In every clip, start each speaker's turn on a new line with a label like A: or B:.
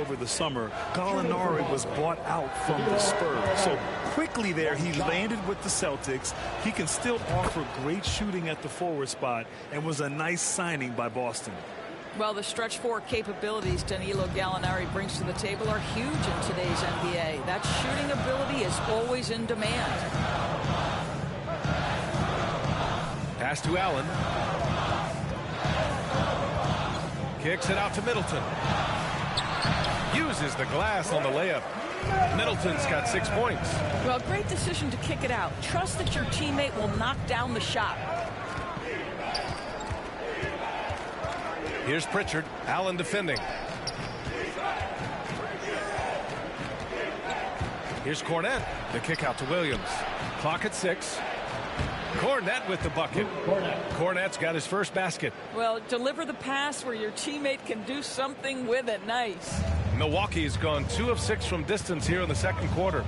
A: over the summer, Gallinari was bought out from the Spurs. So quickly there, he landed with the Celtics. He can still offer great shooting at the forward spot and was a nice signing by Boston.
B: Well, the stretch four capabilities Danilo Gallinari brings to the table are huge in today's NBA. That shooting ability is always in demand.
C: Pass to Allen. Kicks it out to Middleton. Uses the glass on the layup. Middleton's got 6 points.
B: Well, great decision to kick it out. Trust that your teammate will knock down the shot.
C: Here's Pritchard. Allen defending. Here's Cornette. The kick out to Williams. Clock at 6. Cornette with the bucket. Cornette's got his first basket.
B: Well, deliver the pass where your teammate can do something with it. Nice.
C: Milwaukee's gone 2 of 6 from distance here in the second quarter.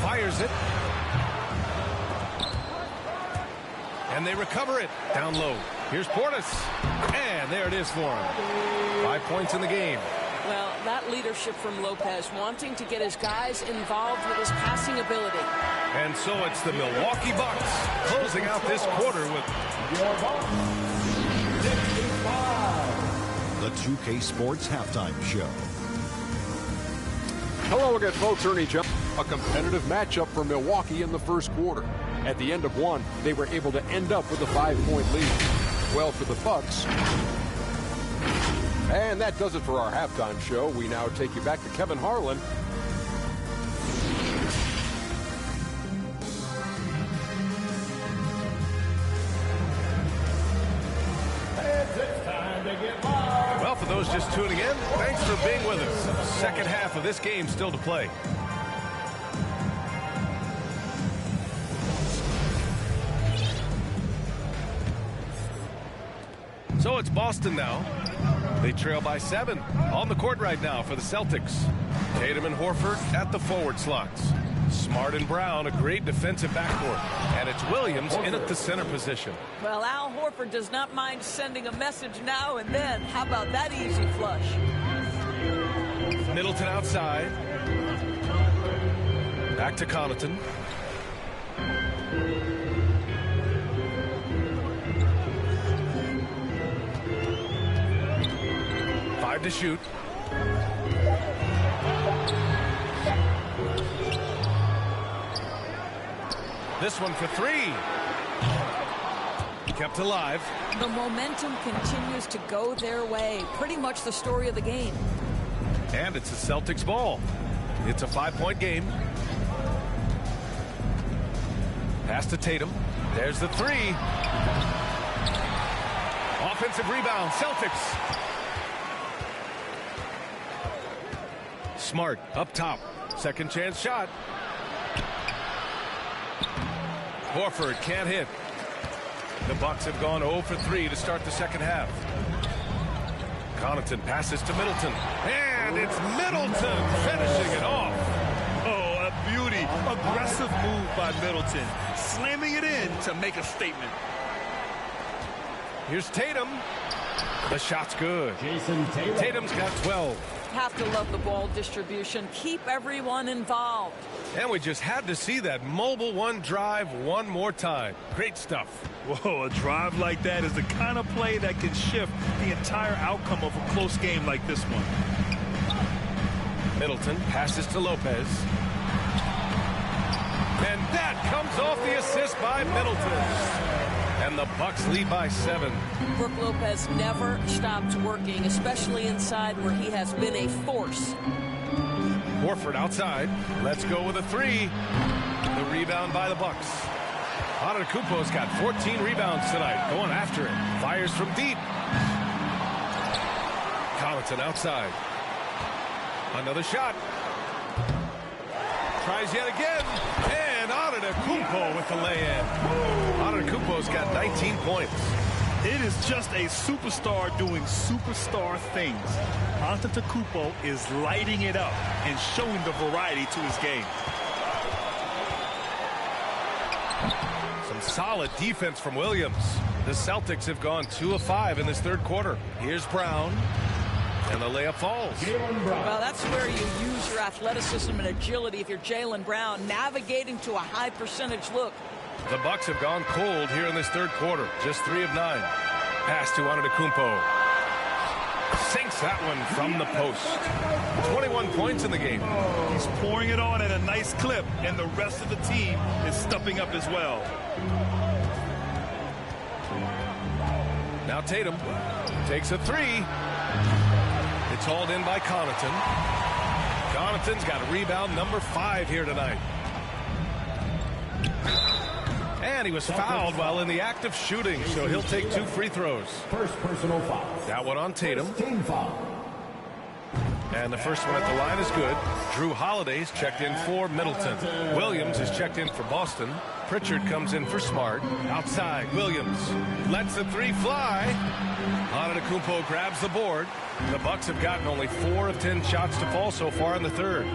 C: Fires it. And they recover it. Down low. Here's Portis. And there it is for him. 5 points in the game.
D: Well, that leadership from Lopez, wanting to get his guys involved with his passing ability.
C: And so it's the Milwaukee Bucks closing out this quarter with
E: the 2K Sports Halftime Show.
F: Hello again, folks. Ernie Johnson. A competitive matchup for Milwaukee in the first quarter. At the end of one, they were able to end up with a 5-point lead. Well, for the Bucks. And that does it for our halftime show. We now take you back to Kevin Harlan.
C: Well, for those just tuning in, thanks for being with us. Second half of this game still to play. So it's Boston now. They trail by 7 on the court right now for the Celtics. Tatum and Horford at the forward slots. Smart and Brown, a great defensive backcourt. And it's Williams in at the center position.
B: Well, Al Horford does not mind sending a message now and then. How about that easy flush?
C: Middleton outside. Back to Connaughton. To shoot. This one for 3. Kept alive.
B: The momentum continues to go their way. Pretty much the story of the game.
C: And it's the Celtics ball. It's a 5-point game. Pass to Tatum. There's the 3. Offensive rebound. Celtics. Smart up top. Second chance shot. Horford can't hit. The Bucks have gone 0 for 3 to start the second half. Connaughton passes to Middleton. And it's Middleton finishing it off.
A: Oh, a beauty. Aggressive move by Middleton. Slamming it in to make a statement.
C: Here's Tatum. The shot's good. Tatum's got 12.
B: Have to love the ball distribution. Keep everyone involved.
C: And we just had to see that mobile one drive one more time. Great stuff.
A: Whoa, a drive like that is the kind of play that can shift the entire outcome of a close game like this one.
C: Middleton passes to Lopez. And that comes off the assist by Middleton. And the Bucks lead by 7.
D: Brook Lopez never stops working, especially inside where he has been a force.
C: Horford outside. Let's go with a 3. The rebound by the Bucks. Antetokounmpo's got 14 rebounds tonight. Going after it. Fires from deep. Connaughton outside. Another shot. Tries yet again. And Antetokounmpo with the lay-in. Antetokounmpo's got 19 points.
A: It is just a superstar doing superstar things. Antetokounmpo is lighting it up and showing the variety to his game.
C: Some solid defense from Williams. The Celtics have gone 2 of 5 in this third quarter. Here's Brown. And the layup falls.
B: Well, that's where you use your athleticism and agility if you're Jaylen Brown, navigating to a high percentage look.
C: The Bucks have gone cold here in this third quarter. Just 3 of 9. Pass to Antetokounmpo. Sinks that one from the post. 21 points in the game.
A: He's pouring it on at a nice clip, and the rest of the team is stepping up as well.
C: Now Tatum takes a 3. It's hauled in by Connaughton. Connaughton's got a rebound number 5 here tonight. And he was fouled while in the act of shooting, so he'll take 2 free throws.
G: First personal foul.
C: That one on Tatum.
G: Team foul.
C: And the first one at the line is good. Drew Holiday's checked in for Middleton. Williams is checked in for Boston. Pritchard comes in for Smart. Outside, Williams lets the 3 fly. Antetokounmpo grabs the board. The Bucks have gotten only 4 of 10 shots to fall so far in the third.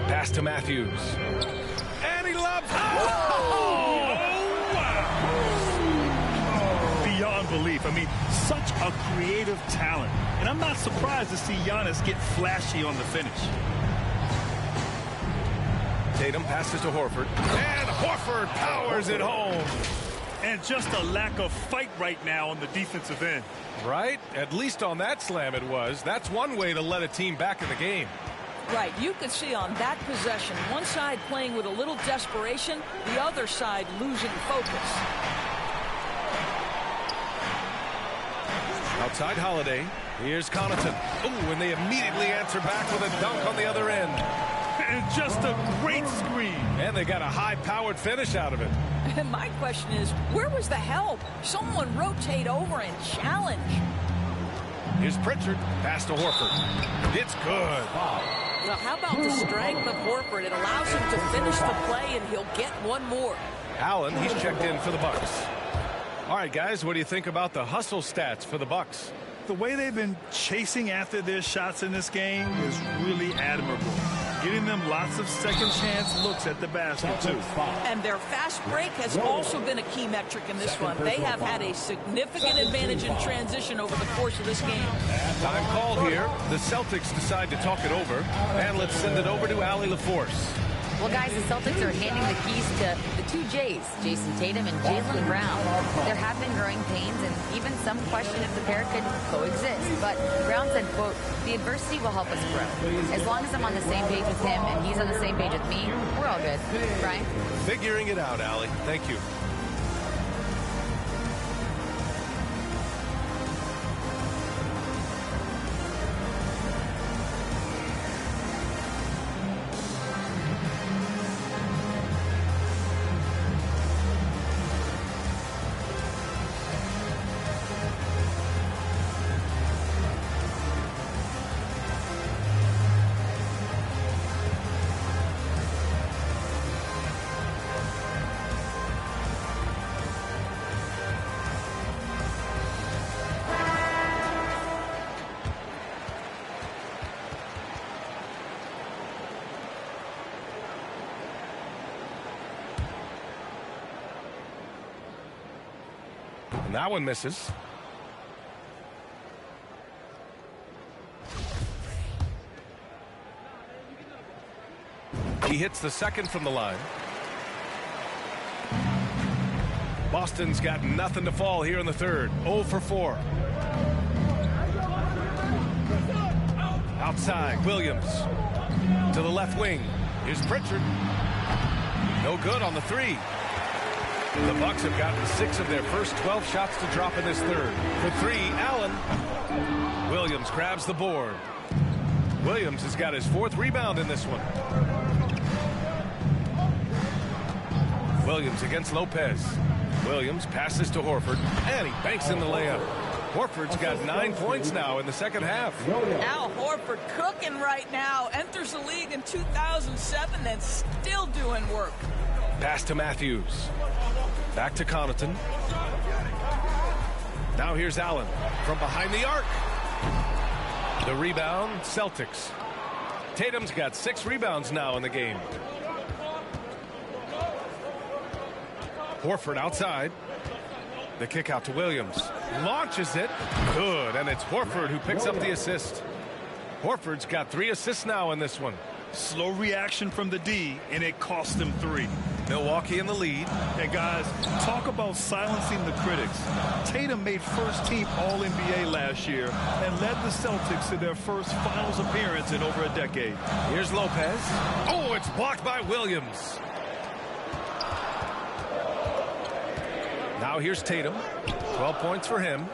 C: Pass to Matthews. And he loves it.
A: Oh, wow. Beyond belief. I mean, such a creative talent. And I'm not surprised to see Giannis get flashy on the finish.
C: Tatum passes to Horford. And Horford powers it home.
A: And just a lack of fight right now on the defensive end.
C: Right? At least on that slam it was. That's one way to let a team back in the game.
B: Right, you could see on that possession, one side playing with a little desperation, the other side losing focus.
C: Outside Holiday. Here's Connaughton. Ooh, and they immediately answer back with a dunk on the other end.
A: And just a great screen.
C: And they got a high-powered finish out of it.
B: And my question is, where was the help? Someone rotate over and challenge.
C: Here's Pritchard. Pass to Horford. It's good.
D: Well, how about the strength of Horford? It allows him to finish the play, and he'll get one more.
C: Allen, he's checked in for the Bucks. All right, guys, what do you think about the hustle stats for the Bucks?
A: The way they've been chasing after their shots in this game is really admirable. Getting them lots of second chance looks at the basket, too.
B: And their fast break has also been a key metric in this one. They have had a significant advantage in transition over the course of this game.
C: Time called here. The Celtics decide to talk it over. And let's send it over to Allie LaForce.
H: Well, guys, the Celtics are handing the keys to the 2 J's, Jason Tatum and Jaylen Brown. There have been growing pains, and even some question if the pair could coexist. But Brown said, quote, "The adversity will help us grow. As long as I'm on the same page with him and he's on the same page with me, we're all good." Brian?
C: Figuring it out, Allie. Thank you. And that one misses. He hits the second from the line. Boston's got nothing to fall here in the third. 0 for 4. Outside, Williams. To the left wing. Here's Pritchard. No good on the 3. The Bucks have gotten 6 of their first 12 shots to drop in this third. For 3, Allen. Williams grabs the board. Williams has got his 4th rebound in this one. Williams against Lopez. Williams passes to Horford, and he banks in the layup. Horford's got 9 points now in the second half.
B: Al Horford cooking right now. Enters the league in 2007 and still doing work.
C: Pass to Matthews. Back to Connaughton. Now here's Allen from behind the arc. The rebound, Celtics. Tatum's got 6 rebounds now in the game. Horford outside. The kick out to Williams. launches it. Good, and it's Horford who picks up the assist. Horford's got 3 assists now in this one.
A: Slow reaction from the D, and it cost them 3.
C: Milwaukee in the lead.
A: And guys, talk about silencing the critics. Tatum made first-team All-NBA last year and led the Celtics to their first finals appearance in over a decade.
C: Here's Lopez. Oh, it's blocked by Williams. Now here's Tatum. 12 points for him.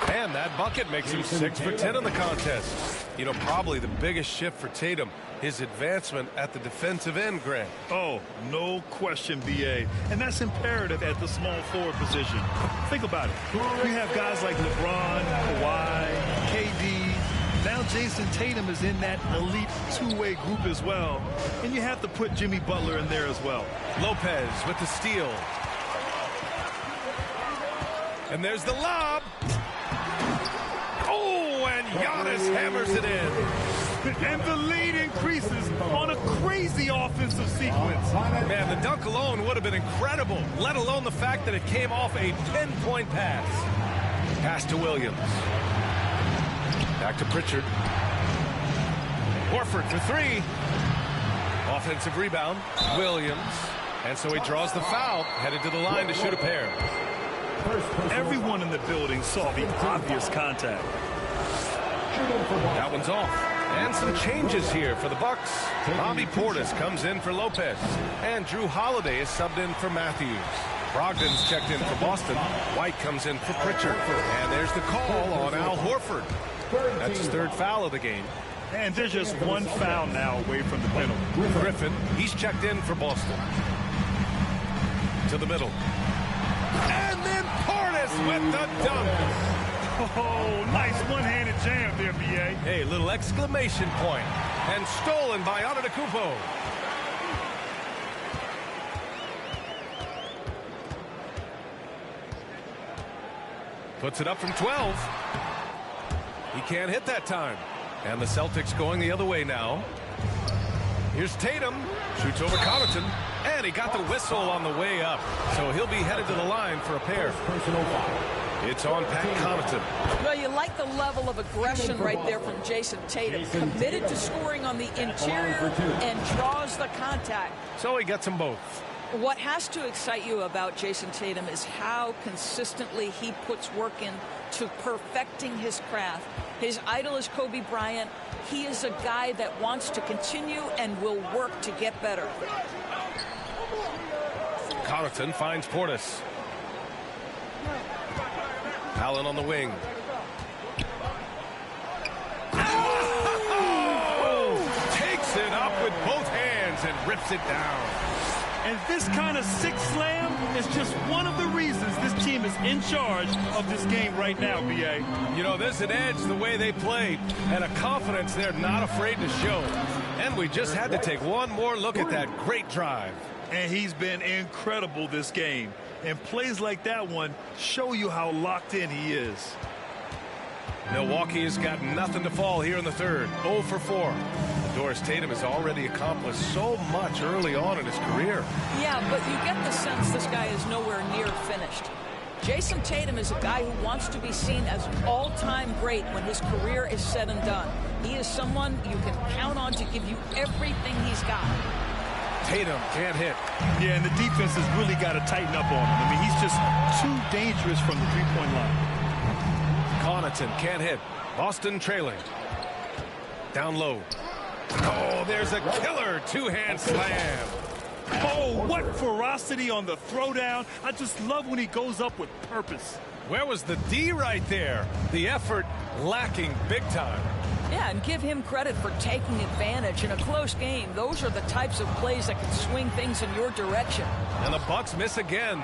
C: And that bucket makes him 6 for 10 in the contest. You know, probably the biggest shift for Tatum, his advancement at the defensive end, Grant.
A: Oh, no question, BA. And that's imperative at the small forward position. Think about it. You have guys like LeBron, Kawhi, KD. Now Jason Tatum is in that elite two-way group as well. And you have to put Jimmy Butler in there as well.
C: Lopez with the steal. And there's the lob. Oh, and Giannis hammers it in.
A: And the lead increases on a crazy offensive sequence.
C: Man, the dunk alone would have been incredible, let alone the fact that it came off a 10-point pass. Pass to Williams. Back to Pritchard. Horford for 3. Offensive rebound. Williams. And so he draws the foul, headed to the line to shoot a pair.
A: Everyone in the building saw the obvious contact.
C: That one's off. And some changes here for the Bucks. Bobby Portis comes in for Lopez. And Drew Holiday is subbed in for Matthews. Brogdon's checked in for Boston. White comes in for Pritchard. And there's the call on Al Horford. That's his 3rd foul of the game.
A: And there's just 1 foul now away from the penalty.
C: Griffin, he's checked in for Boston. To the middle. And then Portis with the dunk.
A: Oh, nice one-handed jam there, BA.
C: Hey, little exclamation point. And stolen by Antetokounmpo. Puts it up from 12. He can't hit that time. And the Celtics going the other way now. Here's Tatum. Shoots over Connaughton. And he got the whistle on the way up. So he'll be headed to the line for a pair. It's on Pat Connaughton.
B: Well, you like the level of aggression right there from Jason Tatum. Committed to scoring on the interior and draws the contact.
C: So he gets them both.
B: What has to excite you about Jason Tatum is how consistently he puts work in to perfecting his craft. His idol is Kobe Bryant. He is a guy that wants to continue and will work to get better.
C: Connaughton finds Portis. Allen on the wing. Oh! Takes it up with both hands and rips it down.
A: And this kind of sick slam is just one of the reasons this team is in charge of this game right now, BA.
C: You know, there's an edge the way they play and a confidence they're not afraid to show. And we just had to take one more look at that great drive.
A: And he's been incredible this game. And plays like that one show you how locked in he is.
C: Milwaukee has got nothing to fall here in the 3rd. 0 for 4. Doris Tatum has already accomplished so much early on in his career.
B: Yeah, but you get the sense this guy is nowhere near finished. Jason Tatum is a guy who wants to be seen as an all-time great when his career is said and done. He is someone you can count on to give you everything he's got.
C: Tatum can't hit.
A: Yeah, and the defense has really got to tighten up on him. I mean, he's just too dangerous from the three-point line.
C: Connaughton can't hit. Boston trailing. Down low. Oh, there's a killer 2-hand slam.
A: Oh, what ferocity on the throwdown. I just love when he goes up with purpose.
C: Where was the D right there? The effort lacking big time.
B: Yeah, and give him credit for taking advantage in a close game. Those are the types of plays that can swing things in your direction.
C: And the Bucks miss again.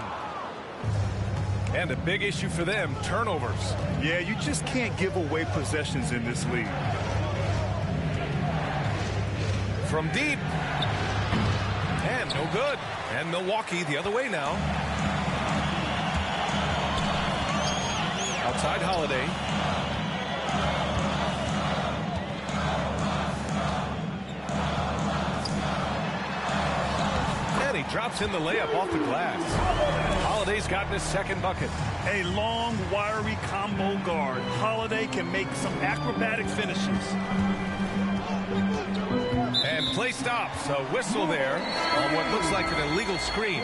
C: And a big issue for them, turnovers.
A: Yeah, you just can't give away possessions in this league.
C: From deep. And no good. And Milwaukee the other way now. Outside Holiday. And he drops in the layup off the glass. Holiday's gotten his second bucket.
A: A long, wiry combo guard. Holiday can make some acrobatic finishes.
C: And play stops. A whistle there on what looks like an illegal screen.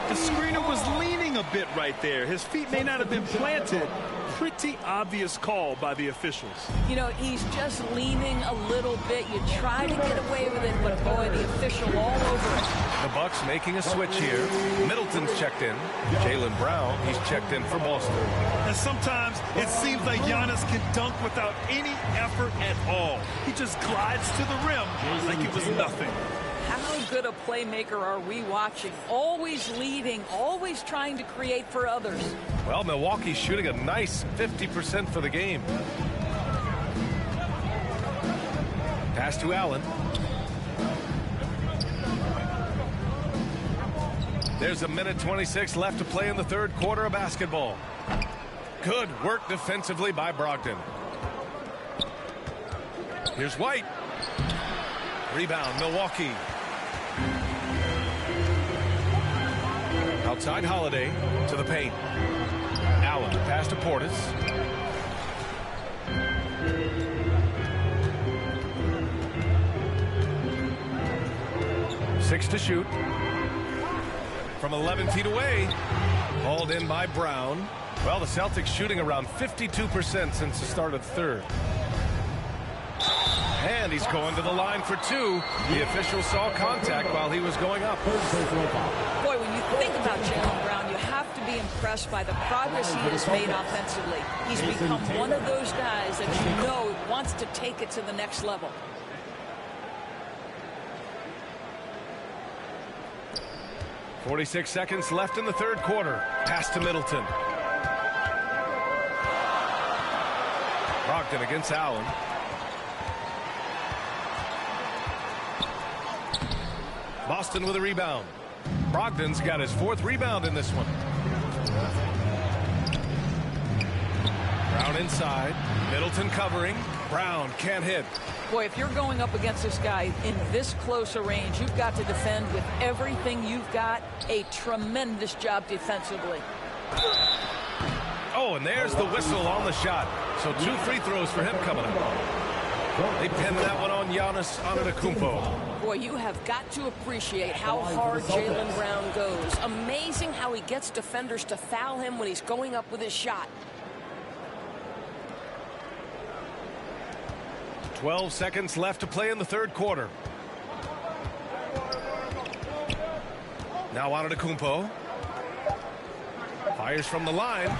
A: The screener was leaning a bit right there. His feet may not have been planted. Pretty obvious call by the officials.
B: You know, he's just leaning a little bit. You try to get away with it, but boy, the official all over it.
C: The Bucks making a switch here. Middleton's checked in. Jaylen Brown, he's checked in for Boston.
A: And sometimes it seems like Giannis can dunk without any effort at all. He just glides to the rim like it was nothing.
B: How good a playmaker are we watching? Always leading, always trying to create for others.
C: Well, Milwaukee's shooting a nice 50% for the game. Pass to Allen. There's a minute 26 left to play in the third quarter of basketball. Good work defensively by Brogdon. Here's White. Rebound, Milwaukee. Outside Holiday to the paint. Allen pass to Portis. Six to shoot. From 11 feet away. Hauled in by Brown. Well, the Celtics shooting around 52% since the start of the third. And he's going to the line for two. The official saw contact while he was going up.
B: Boy, when you think about Jaylen Brown, you have to be impressed by the progress he has made offensively. He's become one of those guys that you know wants to take it to the next level.
C: .46 seconds left in the third quarter. Pass to Middleton. Brogdon against Allen. Boston with a rebound. Brogdon's got his fourth rebound in this one. Brown inside. Middleton covering. Brown can't hit.
B: Boy, if you're going up against this guy in this close a range, you've got to defend with everything you've got. A tremendous job defensively.
C: Oh, and there's the whistle on the shot. So 2 free throws for him coming up. They pinned that one on Giannis Antetokounmpo.
D: Boy, you have got to appreciate how hard Jaylen Brown goes. Amazing how he gets defenders to foul him when he's going up with his shot.
C: 12 seconds left to play in the third quarter. Now Antetokounmpo. Fires from the line.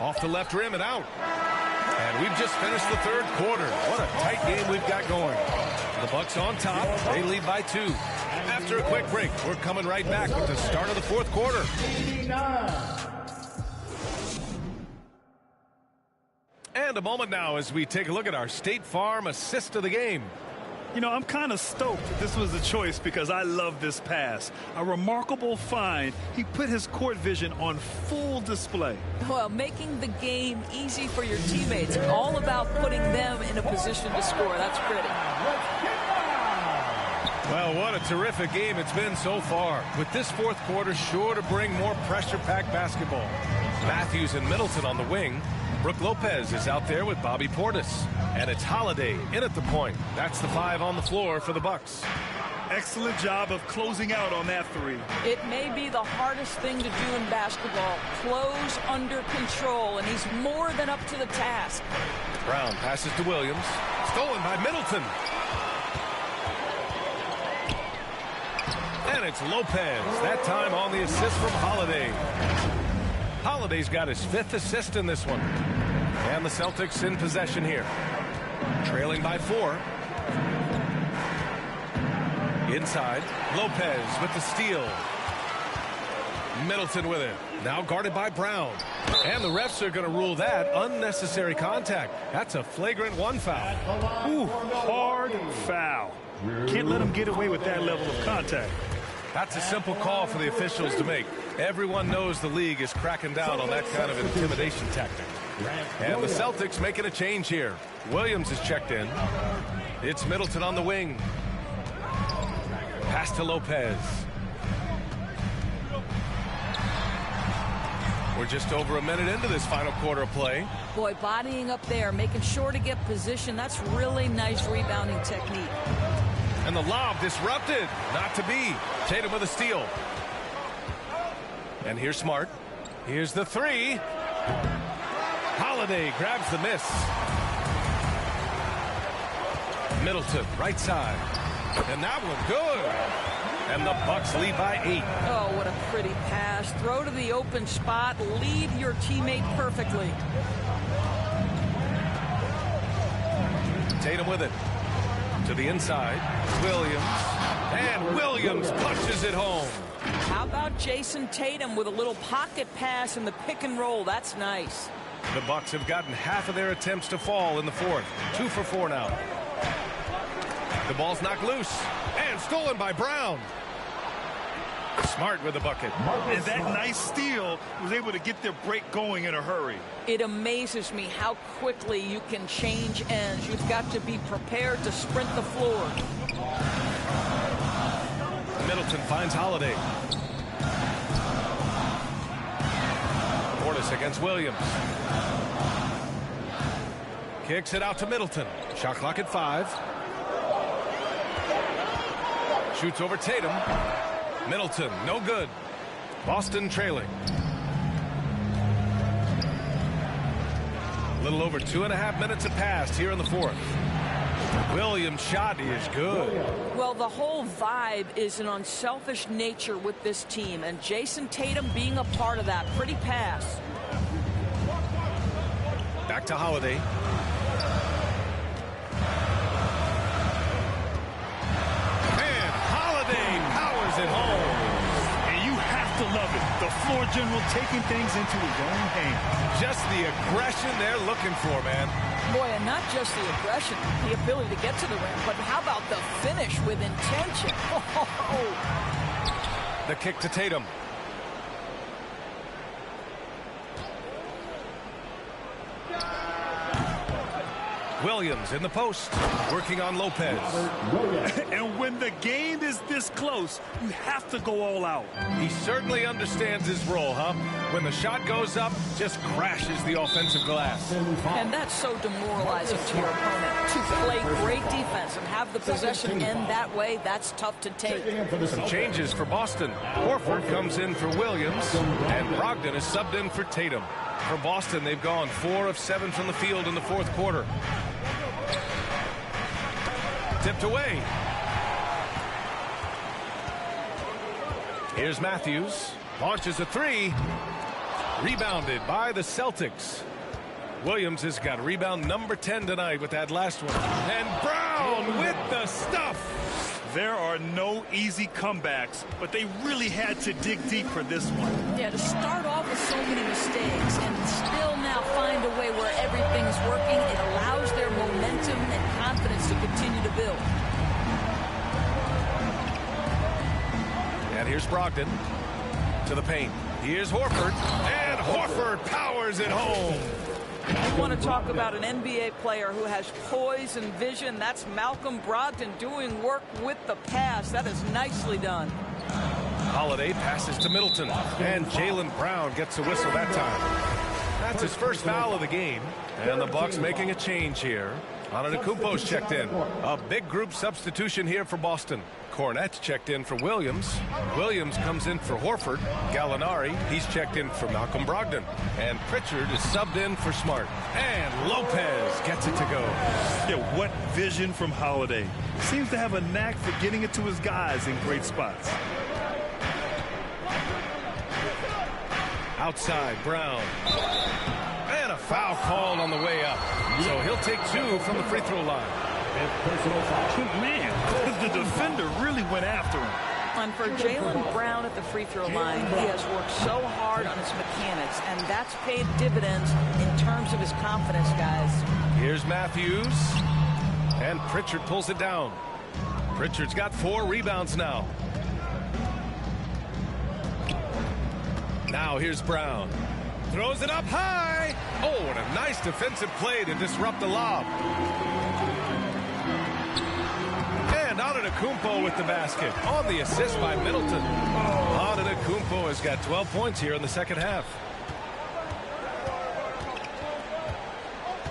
C: Off the left rim and out. And we've just finished the third quarter. What a tight game we've got going. The Bucks on top. They lead by 2. After a quick break, we're coming right back with the start of the fourth quarter. And a moment now as we take a look at our State Farm assist of the game.
A: You know, I'm kind of stoked that this was a choice because I love this pass. A remarkable find. He put his court vision on full display.
B: Well, making the game easy for your teammates. All about putting them in a position to score. That's pretty.
C: Well, what a terrific game it's been so far. With this fourth quarter sure to bring more pressure-packed basketball. Matthews and Middleton on the wing. Brook Lopez is out there with Bobby Portis. And it's Holiday in at the point. That's the 5 on the floor for the Bucks.
A: Excellent job of closing out on that 3.
B: It may be the hardest thing to do in basketball. Close under control, and he's more than up to the task.
C: Brown passes to Williams. Stolen by Middleton. And it's Lopez. That time on the assist from Holiday. Holiday's got his 5th assist in this one. And the Celtics in possession here. Trailing by 4. Inside, Lopez with the steal. Middleton with it. Now guarded by Brown. And the refs are going to rule that unnecessary contact. That's a flagrant 1 foul.
A: Ooh, hard foul. Can't let him get away with that level of contact.
C: That's a simple call for the officials to make. Everyone knows the league is cracking down on that kind of intimidation tactic. And the Celtics making a change here. Williams is checked in. It's Middleton on the wing. Pass to Lopez. We're just over a minute into this final quarter of play.
B: Boy, bodying up there, making sure to get position. That's really nice rebounding technique.
C: And the lob disrupted. Not to be. Tatum with a steal. And here's Smart. Here's the three. Holiday grabs the miss. Middleton, right side. And that one good. And the Bucks lead by 8.
B: Oh, what a pretty pass. Throw to the open spot. Lead your teammate perfectly.
C: Tatum with it. To the inside. Williams. And Williams punches it home.
B: How about Jason Tatum with a little pocket pass in the pick and roll? That's nice.
C: The Bucks have gotten half of their attempts to fall in the fourth. 2 for 4 now. The ball's knocked loose. And stolen by Brown. Smart with the bucket.
A: And that nice steal was able to get their break going in a hurry.
B: It amazes me how quickly you can change ends. You've got to be prepared to sprint the floor.
C: Middleton finds Holiday. Portis against Williams. Kicks it out to Middleton. Shot clock at 5. Shoots over Tatum. Middleton, no good. Boston trailing. A little over 2.5 minutes have passed here in the fourth. Williams' shot is good.
B: Well, the whole vibe is an unselfish nature with this team, and Jason Tatum being a part of that. Pretty pass.
C: Back to Holiday. It home.
A: And you have to love it. The floor general taking things into his own hands. Just the aggression they're looking for, man.
B: Boy, and not just the aggression, the ability to get to the rim, but how about the finish with intention? Oh.
C: The kick to Tatum. Williams in the post, working on Lopez.
A: And when the game is this close, you have to go all out.
C: He certainly understands his role, huh? When the shot goes up, just crashes the offensive glass.
B: And that's so demoralizing to your opponent. To play great defense and have the possession end that way, that's tough to take.
C: Some changes for Boston. Horford comes in for Williams, and Brogdon is subbed in for Tatum. For Boston, they've gone 4 of 7 from the field in the fourth quarter. Tipped away. Here's Matthews. Launches a 3. Rebounded by the Celtics. Williams has got rebound number 10 tonight with that last one. And Brown with the stuff.
A: There are no easy comebacks, but they really had to dig deep for this one.
B: Yeah, to start off with so many mistakes and still now find a way where everything's working, it allows their momentum and confidence to continue to build.
C: And here's Brogdon to the paint. Here's Horford, and Horford powers it home.
B: You want to talk about an NBA player who has poise and vision. That's Malcolm Brogdon doing work with the pass. That is nicely done.
C: Holiday passes to Middleton, and Jaylen Brown gets a whistle that time. That's his first foul of the game, and the Bucks making a change here. Antetokounmpo's checked in. A big group substitution here for Boston. Cornette's checked in for Williams. Williams comes in for Horford. Gallinari, he's checked in for Malcolm Brogdon. And Pritchard is subbed in for Smart. And Lopez gets it to go.
A: Yeah, what vision from Holiday. Seems to have a knack for getting it to his guys in great spots.
C: Outside, Brown. And a foul called on the way up. So he'll take 2 from the free throw line.
A: Man, the defender really went after him.
B: And for Jaylen Brown at the free throw line, he has worked so hard on his mechanics, and that's paid dividends in terms of his confidence, guys.
C: Here's Matthews. And Pritchard pulls it down. Pritchard's got 4 rebounds now. Now here's Brown. Throws it up high. Oh, and a nice defensive play to disrupt the lob. And Antetokounmpo with the basket on the assist by Middleton. Antetokounmpo has got 12 points here in the second half.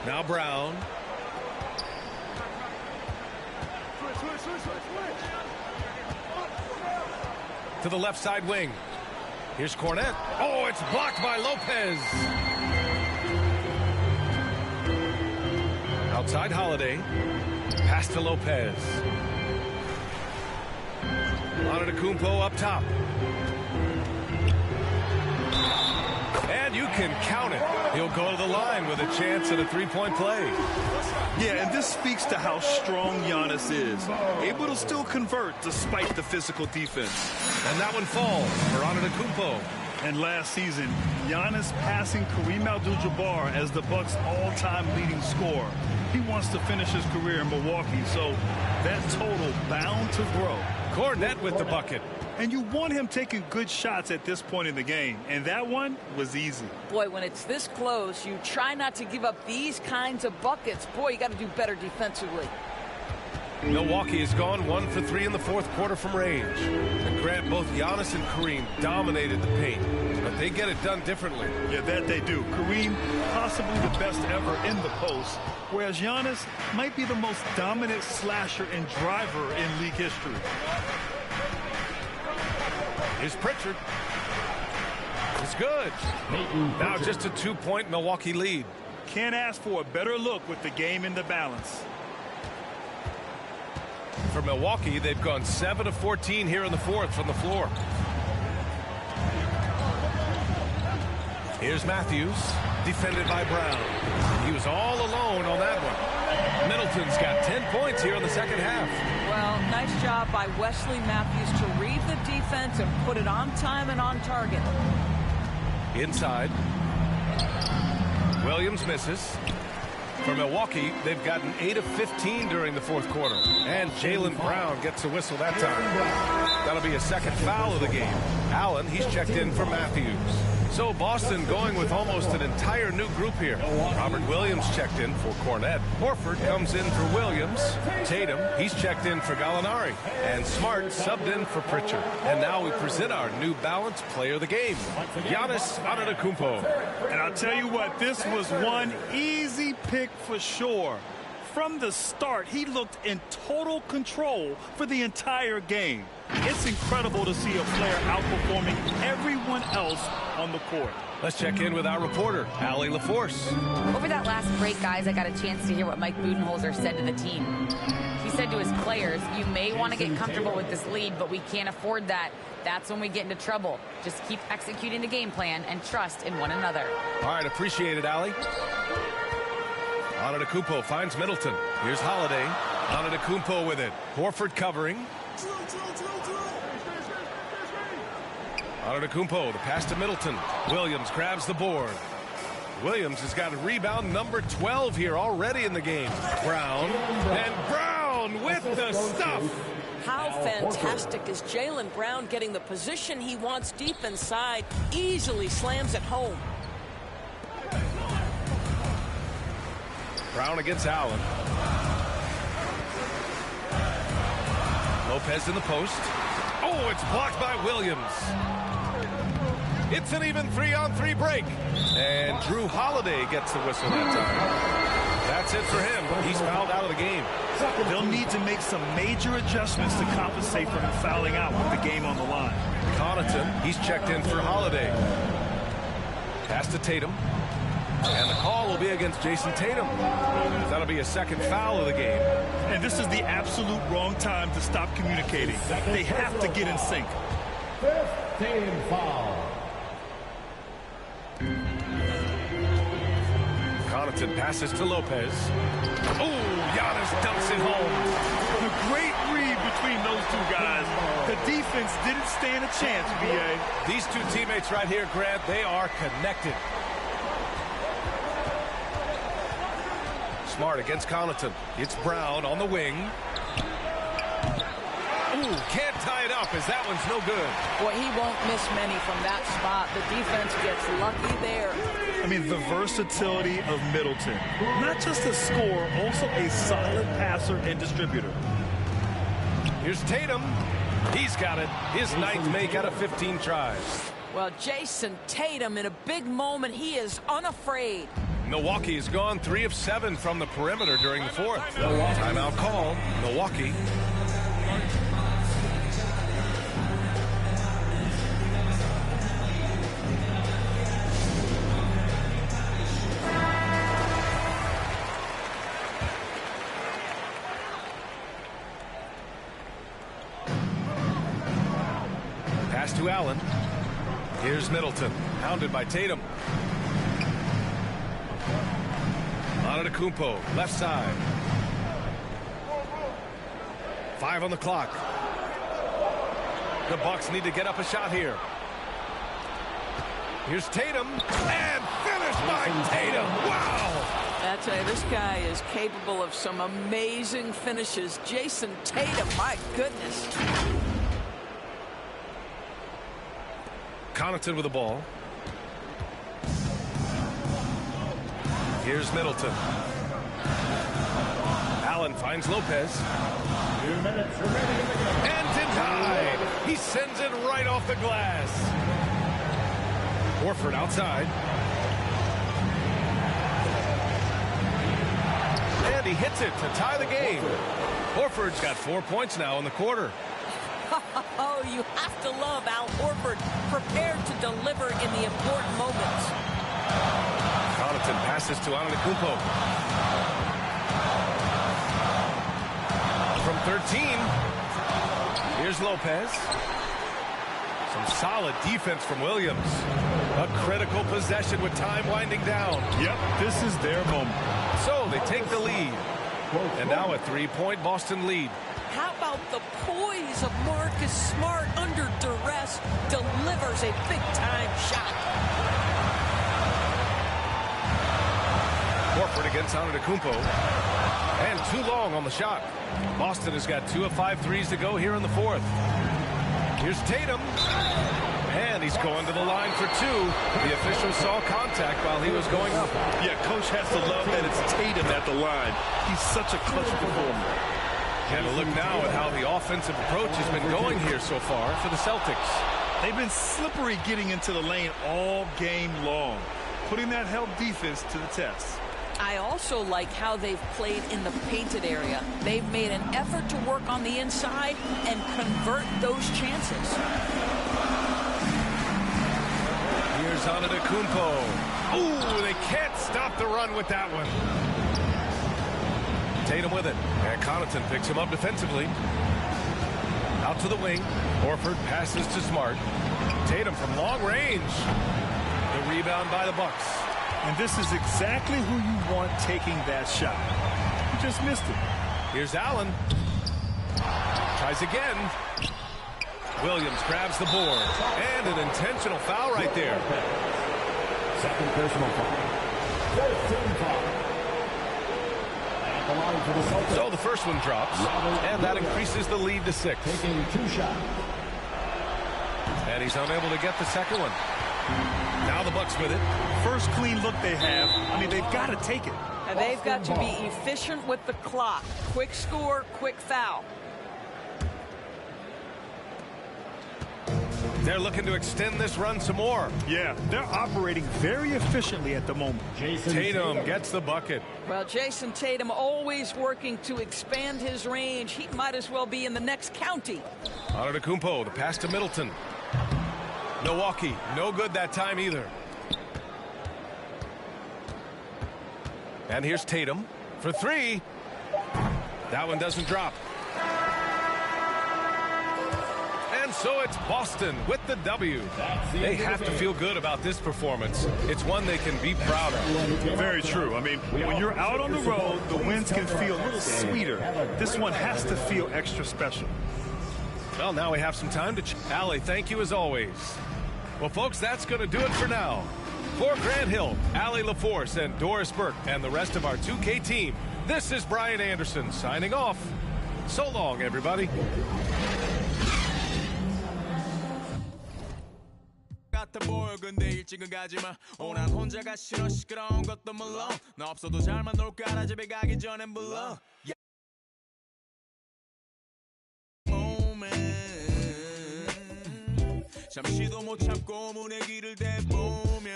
C: Now Brown. To the left side wing. Here's Cornette. Oh, it's blocked by Lopez. Outside Holiday. Pass to Lopez. Antetokounmpo up top. And you can count it. He'll go to the line with a chance at a three-point play.
A: Yeah, and this speaks to how strong Giannis is. Able to still convert despite the physical defense.
C: And that one falls for Antetokounmpo.
A: And last season, Giannis passing Kareem Abdul-Jabbar as the Bucks' all-time leading scorer. He wants to finish his career in Milwaukee, so that total bound to grow.
C: Cornette with the bucket.
A: And you want him taking good shots at this point in the game, and that one was easy.
B: Boy, when it's this close, you try not to give up these kinds of buckets. Boy, you got to do better defensively.
C: Milwaukee has gone 1 for 3 in the fourth quarter from range. And Grant, both Giannis and Kareem dominated the paint, but they get it done differently.
A: Yeah, that they do. Kareem, possibly the best ever in the post, whereas Giannis might be the most dominant slasher and driver in league history.
C: Here's Pritchard. It's good. Now just a 2-point Milwaukee lead.
A: Can't ask for a better look with the game in the balance.
C: For Milwaukee, they've gone 7 of 14 here in the fourth from the floor. Here's Matthews, defended by Brown. He was all alone on that one. Middleton's got 10 points here in the second half.
B: Well, nice job by Wesley Matthews to read the defense and put it on time and on target.
C: Inside. Williams misses. For Milwaukee, they've gotten 8 of 15 during the fourth quarter. And Jaylen Brown gets a whistle that time. That'll be a second foul of the game. Allen, he's checked in for Matthews. So Boston going with almost an entire new group here. Robert Williams checked in for Cornette. Horford comes in for Williams. Tatum, he's checked in for Gallinari. And Smart subbed in for Pritchard. And now we present our new balanced player of the game, Giannis Antetokounmpo.
A: And I'll tell you what, this was one easy pick for sure. From the start, he looked in total control for the entire game. It's incredible to see a player outperforming everyone else on the court.
C: Let's check in with our reporter, Allie LaForce.
H: Over that last break, guys, I got a chance to hear what Mike Budenholzer said to the team. He said to his players, you may want to get comfortable with this lead, but we can't afford that. That's when we get into trouble. Just keep executing the game plan and trust in one another.
C: All right, appreciate it, Allie. Antetokounmpo finds Middleton. Here's Holiday. Antetokounmpo with it. Horford covering. Antetokounmpo, the pass to Middleton. Williams grabs the board. Williams has got a rebound number 12 here already in the game. Brown, and Brown with the stuff.
D: How fantastic is Jaylen Brown getting the position he wants deep inside, easily slams it home.
C: Brown against Allen. Lopez in the post. Oh, it's blocked by Williams. It's an even 3-on-3 break. And Drew Holiday gets the whistle that time. That's it for him. He's fouled out of the game.
A: They'll need to make some major adjustments to compensate for him fouling out with the game on the line.
C: Connaughton, he's checked in for Holiday. Pass to Tatum. And the call will be against Jason Tatum. That'll be a second foul of the game.
A: And this is the absolute wrong time to stop communicating. They have to get in sync.
G: 15 foul.
C: Connaughton passes to Lopez. Oh, Giannis dumps it home.
A: A great read between those two guys. The defense didn't stand a chance, B.A.
C: These two teammates right here, Grant, they are connected. Smart against Connaughton. It's Brown on the wing. Ooh, can't tie it up as that one's no good.
B: Boy, he won't miss many from that spot. The defense gets lucky there.
A: I mean, the versatility of Middleton. Not just a scorer, also a solid passer and distributor.
C: Here's Tatum. He's got it. His ninth make out of 15 tries.
B: Well, Jason Tatum, in a big moment, he is unafraid.
C: Milwaukee has gone 3 of 7 from the perimeter during the fourth. Timeout called, Milwaukee. Pass to Allen. Here's Middleton, hounded by Tatum. Antetokounmpo, left side. 5 on the clock. The Bucks need to get up a shot here. Here's Tatum, and finished by Tatum. Wow!
B: I tell you, this guy is capable of some amazing finishes. Jason Tatum, my goodness.
C: Connaughton with the ball. Here's Middleton. Allen finds Lopez.
G: 2 minutes remaining in the game.
C: And denied. He sends it right off the glass. Horford outside. And he hits it to tie the game. Horford's got 4 points now in the quarter.
B: Oh, you have to love Al Horford, prepared to deliver in the important moments.
C: Connaughton passes to Antetokounmpo. From 13, here's Lopez. Some solid defense from Williams. A critical possession with time winding down.
A: Yep, this is their moment.
C: So they take the lead. And now a 3-point Boston lead.
B: How about the poise of Marcus Smart under duress? Delivers a big-time shot.
C: Horford against Antetokounmpo. And too long on the shot. Boston has got 2 of 5 threes to go here in the fourth. Here's Tatum. And he's going to the line for 2. The official saw contact while he was going up.
A: Yeah, coach has to love that it's Tatum at the line. He's such a clutch performer.
C: And a look now at how the offensive approach has been going here so far for the Celtics.
A: They've been slippery getting into the lane all game long, putting that help defense to the test.
B: I also like how they've played in the painted area. They've made an effort to work on the inside and convert those chances.
C: Here's Antetokounmpo. Ooh, they can't stop the run with that one. Tatum with it. And Connaughton picks him up defensively. Out to the wing. Horford passes to Smart. Tatum from long range. The rebound by the Bucks.
A: And this is exactly who you want taking that shot. You just missed it.
C: Here's Allen. Tries again. Williams grabs the board. And an intentional foul right there.
G: Second personal foul. 15 foul.
C: So the first one drops, and that increases the lead to 6.
G: Taking 2 shots.
C: And he's unable to get the second one. Now the Bucks with it.
A: First clean look they have. I mean, they've got to take it.
B: And they've got to be efficient with the clock. Quick score, quick foul.
C: They're looking to extend this run some more.
A: Yeah, they're operating very efficiently at the moment.
C: Tatum gets the bucket.
B: Well, Jason Tatum always working to expand his range. He might as well be in the next county.
C: Antetokounmpo, the pass to Middleton. Milwaukee, no good that time either. And here's Tatum for 3. That one doesn't drop. And so it's Boston with the W. They have to feel good about this performance. It's one they can be proud of.
A: Very true. I mean, when you're out on the road, the wins can feel a little sweeter. This one has to feel extra special.
C: Well, now we have some time to Allie, thank you as always. Well, folks, that's going to do it for now. For Grant Hill, Allie LaForce, and Doris Burke, and the rest of our 2K team, this is Brian Anderson signing off. So long, everybody.
I: 같아 보여 근데 일찍은 가지마 난 혼자가 싫어 시끄러운 것도 물론 나 없어도 잘만 놀까라 집에 가기 전엔 불러 잠시도 못 참고 문의 길을 대보면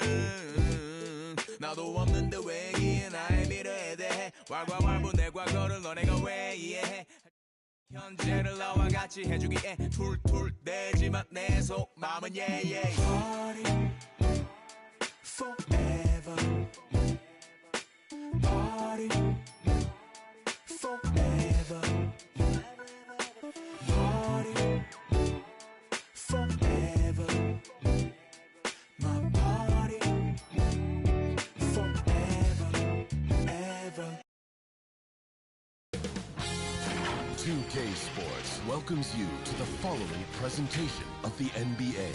I: 나 나도 없는데 왜 이해 나의 미래에 대해 왈가왈부 내 과거를 너네가 왜 이해해 현재를 나와 같이 해주기에 툴툴 대지만 내 속마음은 yeah. Party forever Party forever Party forever My party forever ever
J: 2K Sports welcomes you to the following presentation of the NBA.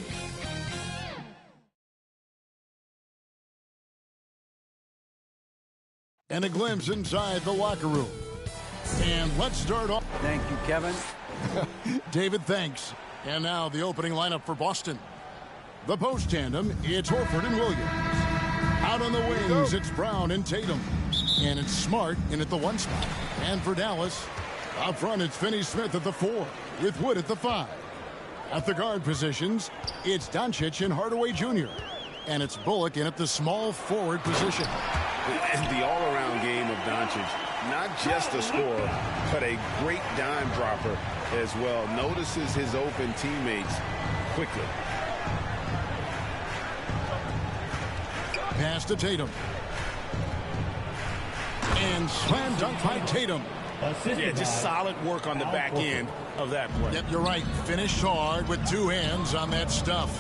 K: And a glimpse inside the locker room. And let's start off.
L: Thank you, Kevin.
K: David, thanks. And now the opening lineup for Boston. The post tandem, it's Horford and Williams. Out on the wings, it's Brown and Tatum. And it's Smart in at the 1 spot. And for Dallas, up front, it's Finney-Smith at the 4, with Wood at the 5. At the guard positions, it's Doncic and Hardaway Jr. And it's Bullock in at the small forward position.
M: And the all-around game of Doncic, not just a scorer, but a great dime dropper as well. Notices his open teammates quickly.
K: Pass to Tatum. And slam dunk by Tatum.
M: Yeah, just solid work on the back end of that play.
K: Yep, you're right. Finished hard with 2 hands on that stuff.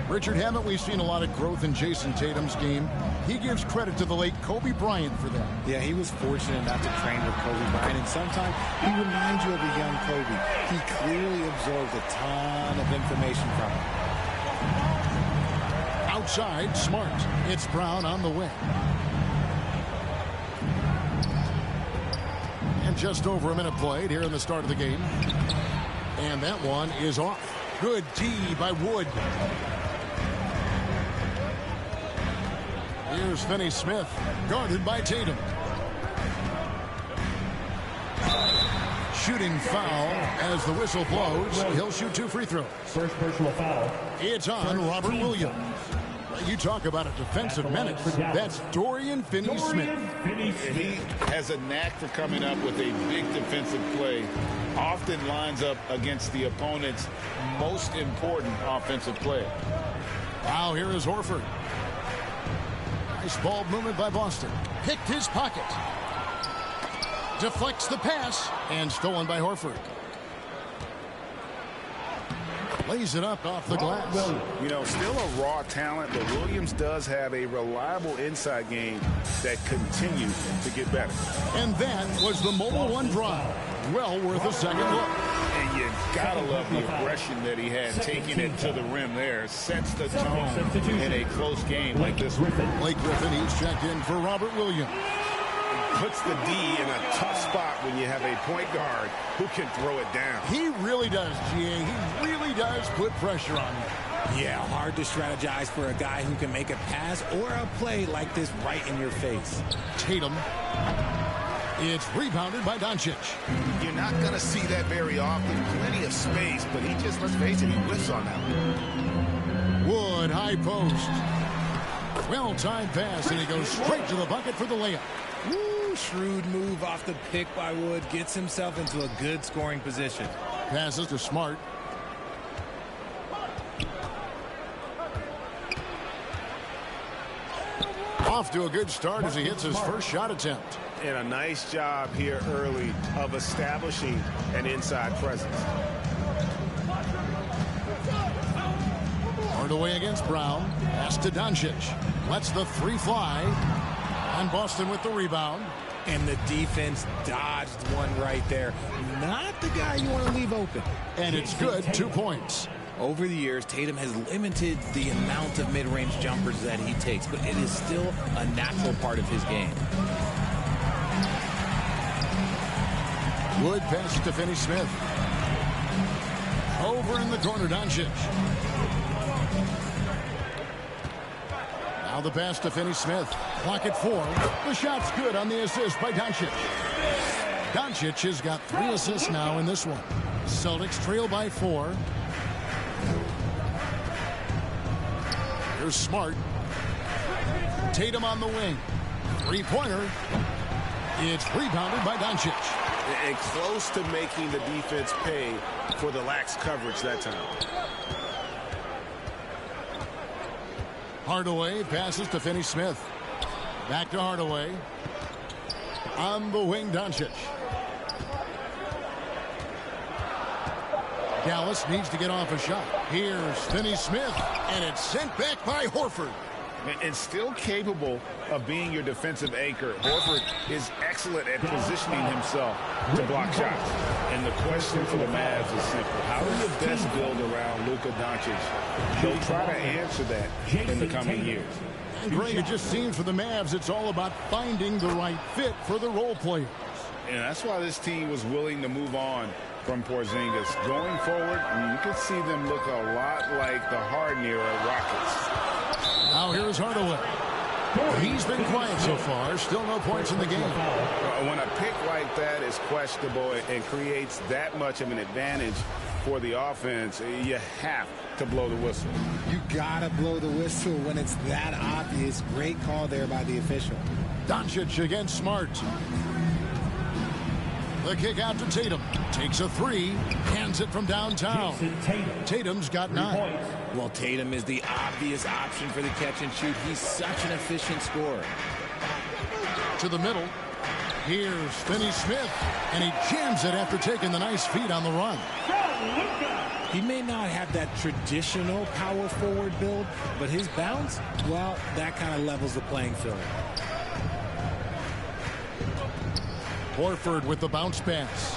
K: Richard, haven't we seen a lot of growth in Jason Tatum's game? He gives credit to the late Kobe Bryant for that.
N: Yeah, he was fortunate enough to train with Kobe Bryant, and sometimes he reminds you of a young Kobe. He clearly absorbs a ton of information from him.
K: Outside, Smart. It's Brown on the wing. And just over a minute played here in the start of the game. And that one is off. Good D by Wood. Here's Finney-Smith, guarded by Tatum. Shooting foul as the whistle blows. He'll shoot 2 free throws.
G: First personal foul.
K: It's on Robert Williams. You talk about a defensive menace. That's Dorian Finney-Smith.
M: He has a knack for coming up with a big defensive play. Often lines up against the opponent's most important offensive player.
K: Wow, here is Horford. Nice ball movement by Boston. Picked his pocket. Deflects the pass. And stolen by Horford. Lays it up off the glass.
M: You know, still a raw talent, but Williams does have a reliable inside game that continues to get better.
K: And that was the Mobile One drive. Well worth a second look.
M: And you gotta love the aggression that he had, taking it to the rim there. Sets the tone in a close game like this one.
K: Blake Griffin, he's checked in for Robert Williams.
M: Puts the D in a tough spot when you have a point guard who can throw it down.
K: He really does, GA. He really does put pressure on you.
N: Yeah, hard to strategize for a guy who can make a pass or a play like this right in your face.
K: Tatum. It's rebounded by Doncic.
M: You're not going to see that very often. Plenty of space, but he just, let's face it, he whiffs on that one.
K: Wood, high post. Well-timed pass, and he goes straight to the bucket for the layup.
N: Woo, shrewd move off the pick by Wood. Gets himself into a good scoring position.
K: Passes to Smart. Off to a good start as he hits his first shot attempt.
M: And a nice job here early of establishing an inside presence.
K: Hardaway against Brown. Pass to Doncic. Lets the 3 fly. And Boston with the rebound.
N: And the defense dodged one right there. Not the guy you want to leave open.
K: And it's good. 2 points.
N: Over the years, Tatum has limited the amount of mid-range jumpers that he takes, but it is still a natural part of his game.
K: Wood passes to Finney-Smith. Over in the corner, Doncic. Now the pass to Finney-Smith. Clock at 4. The shot's good on the assist by Doncic. Doncic has got 3 assists now in this one. Celtics trail by 4. Here's Smart. Tatum on the wing. Three-pointer. It's rebounded by Doncic.
M: And close to making the defense pay for the lax coverage that time.
K: Hardaway passes to Finney-Smith. Back to Hardaway. On the wing, Doncic. Dallas needs to get off a shot. Here's Finney-Smith, and it's sent back by Horford.
M: And still capable of being your defensive anchor. Horford is excellent at positioning himself to block shots. And the question for the Mavs is simple. How do you best build around Luka Doncic? They'll try to answer that in the coming years.
K: And Greg, it just seems for the Mavs it's all about finding the right fit for the role players.
M: And that's why this team was willing to move on from Porzingis. Going forward, you could see them look a lot like the Harden-era Rockets.
K: Now here's Hardaway. He's been quiet so far. Still no points in the game.
M: When a pick like that is questionable and creates that much of an advantage for the offense, you have to blow the whistle.
N: You gotta blow the whistle when it's that obvious. Great call there by the official.
K: Doncic against Smart. The kick out to Tatum. Takes a three. Hands it from downtown. Tatum's got 9.
L: Well, Tatum is the obvious option for the catch and shoot. He's such an efficient scorer.
K: To the middle. Here's Finney-Smith. And he jams it after taking the nice feed on the run.
L: He may not have that traditional power forward build, but his bounce, well, that kind of levels the playing field.
K: Horford with the bounce pass.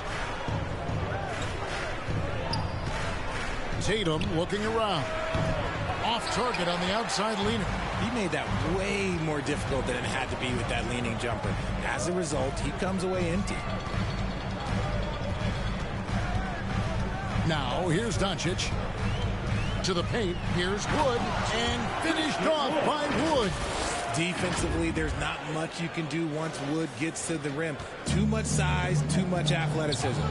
K: Tatum looking around. Off target on the outside leaner.
L: He made that way more difficult than it had to be with that leaning jumper. As a result, he comes away empty.
K: Now here's Doncic. To the paint. Here's Wood. And finished off by Wood.
L: Defensively, there's not much you can do once Wood gets to the rim. Too much size, too much athleticism.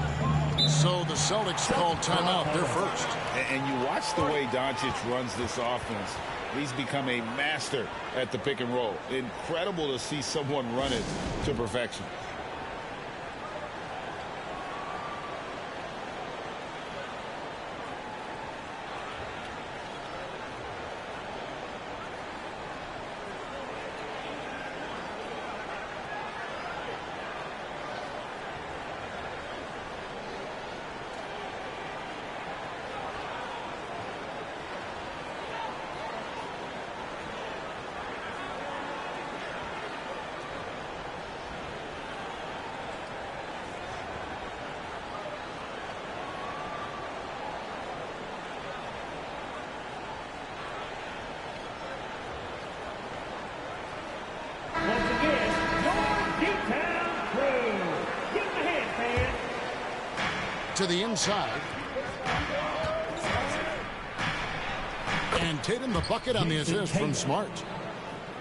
K: So the Celtics called timeout. They're first.
M: And you watch the way Doncic runs this offense. He's become a master at the pick and roll. Incredible to see someone run it to perfection.
K: To the inside. And Tatum the bucket on the assist from Smart.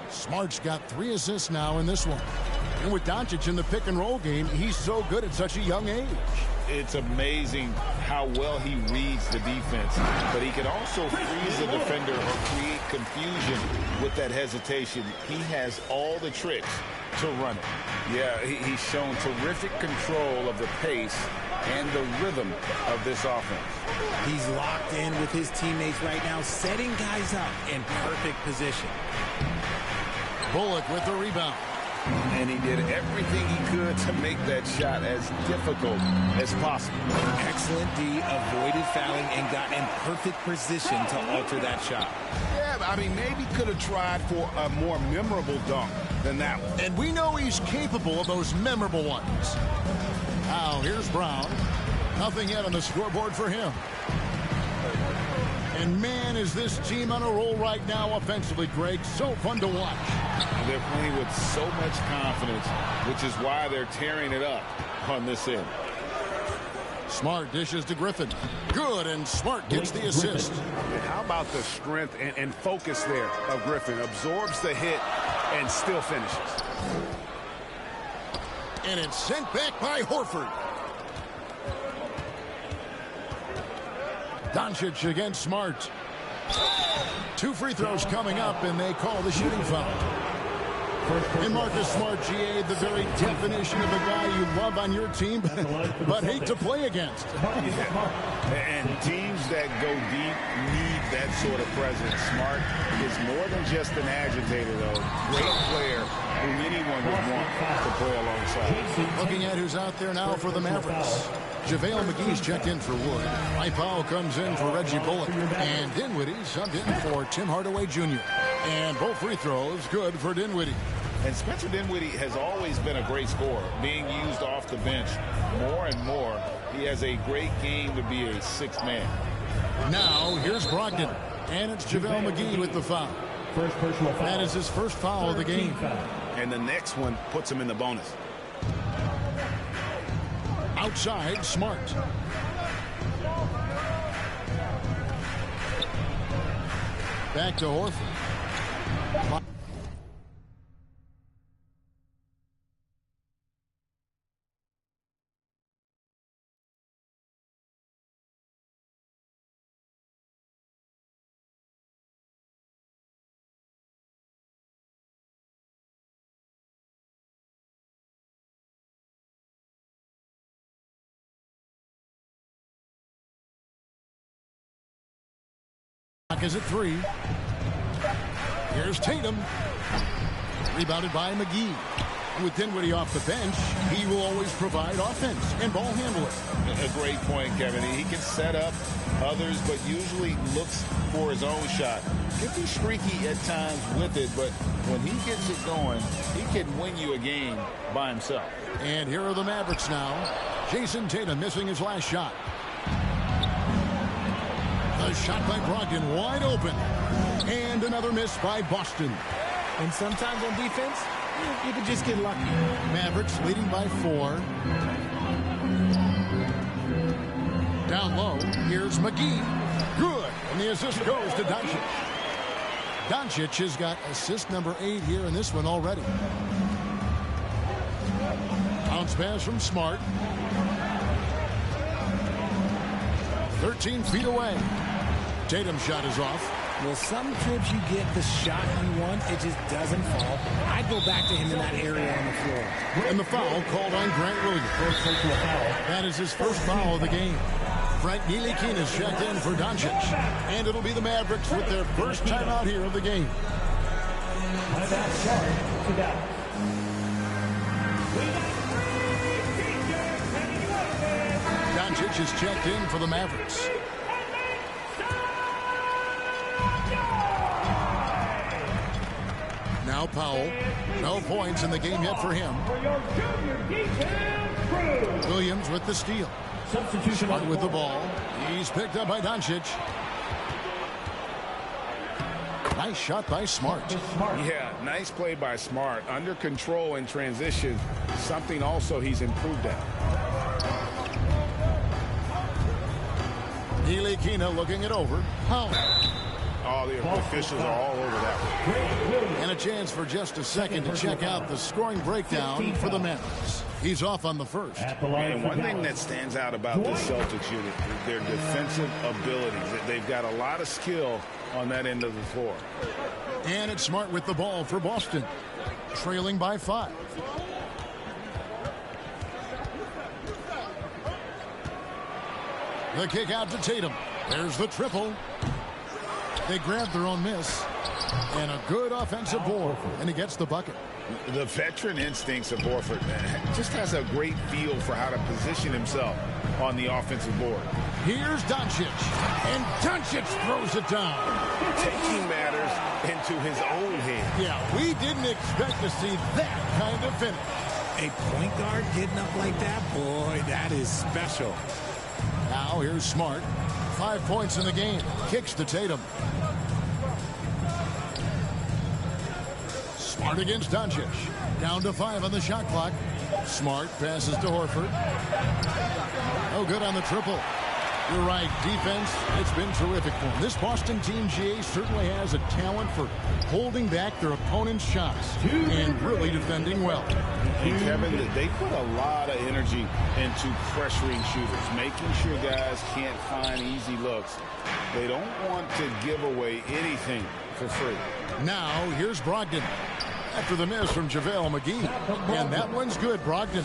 K: Smart's got 3 assists now in this one. And with Doncic in the pick and roll game, he's so good at such a young age.
M: It's amazing how well he reads the defense, but he can also freeze a defender or create confusion with that hesitation. He has all the tricks to run it. Yeah, he's shown terrific control of the pace and the rhythm of this offense.
L: He's locked in with his teammates right now, setting guys up in perfect position.
K: Bullock with the rebound.
M: And he did everything he could to make that shot as difficult as possible.
L: Excellent D, avoided fouling and got in perfect position to alter that shot.
M: Yeah, I mean, maybe could have tried for a more memorable dunk than that one.
K: And we know he's capable of those memorable ones. Now, here's Brown. Nothing yet on the scoreboard for him. And man, is this team on a roll right now offensively, Greg. So fun to watch.
M: They're playing with so much confidence, which is why they're tearing it up on this end.
K: Smart dishes to Griffin. Good, and Smart gets the assist.
M: How about the strength and focus there of Griffin? Absorbs the hit and still finishes.
K: And it's sent back by Horford. Doncic against Smart. 2 free throws coming up, and they call the shooting foul. And Marcus Smart, GA, the very definition of a guy you love on your team, but hate to play against.
M: And teams that go deep need that sort of presence. Smart is more than just an agitator, though. Great player who anyone would want to play alongside.
K: Looking at who's out there now for the Mavericks. JaVale McGee's checked in for Wood. Mike Powell comes in for Reggie Bullock. And Dinwiddie subbed in for Tim Hardaway Jr. And both free throws good for Dinwiddie.
M: And Spencer Dinwiddie has always been a great scorer, being used off the bench more and more. He has a great game to be a sixth man.
K: Now here's Brogdon. And it's JaVale McGee with the foul.
G: First personal foul.
K: That is his first foul of the game.
M: And the next one puts him in the bonus.
K: Outside, Smart. Back to Horford. Is at 3. Here's Tatum. Rebounded by McGee. With Dinwiddie off the bench, he will always provide offense and ball handling.
M: A great point, Kevin. He can set up others, but usually looks for his own shot. Can be streaky at times with it, but when he gets it going, he can win you a game by himself.
K: And here are the Mavericks now. Jason Tatum missing his last shot. A shot by Brogdon, wide open. And another miss by Boston.
L: And sometimes on defense, you can just get lucky.
K: Mavericks leading by 4. Down low, here's McGee. Good. And the assist goes to Doncic. Doncic has got assist number 8 here in this one already. Bounce pass from Smart. 13 feet away. Tatum's shot is off.
L: Well, some trips you get the shot you want, it just doesn't fall. I'd go back to him in that area on the floor.
K: And the foul called on Grant Williams. That is his first foul of the game. Frank Ntilikina's checked in for Doncic. And it'll be the Mavericks with their first timeout here of the game. Doncic is checked in for the Mavericks. Now Powell. No points in the game yet for him. Williams with the steal. Smart with the ball. He's picked up by Doncic. Nice shot by Smart.
M: Yeah, nice play by Smart. Under control in transition. Something also he's improved at.
K: Ntilikina looking it over. Powell.
M: Oh, the officials are all over that one.
K: And a chance for just a second to check out the scoring breakdown for the Mavericks. He's off on the first.
M: And one thing that stands out about this Celtics unit is their defensive abilities. They've got a lot of skill on that end of the floor.
K: And it's Smart with the ball for Boston. Trailing by 5. The kick out to Tatum. There's the triple. They grab their own miss. And a good offensive board. And he gets the bucket.
M: The veteran instincts of Horford just has a great feel for how to position himself on the offensive board.
K: Here's Doncic. And Doncic throws it down.
M: Taking matters into his own hands.
K: Yeah, we didn't expect to see that kind of finish.
L: A point guard getting up like that? Boy, that is special.
K: Now here's Smart. 5 points in the game. Kicks to Tatum. Smart against Doncic. Down to 5 on the shot clock. Smart passes to Horford. Oh, good on the triple. You're right. Defense, it's been terrific for them. This Boston team, GA, certainly has a talent for holding back their opponent's shots and really defending well.
M: And Kevin, they put a lot of energy into pressuring shooters, making sure guys can't find easy looks. They don't want to give away anything for free.
K: Now, here's Brogdon. after the miss from JaVale McGee. And that one's good, Brogdon.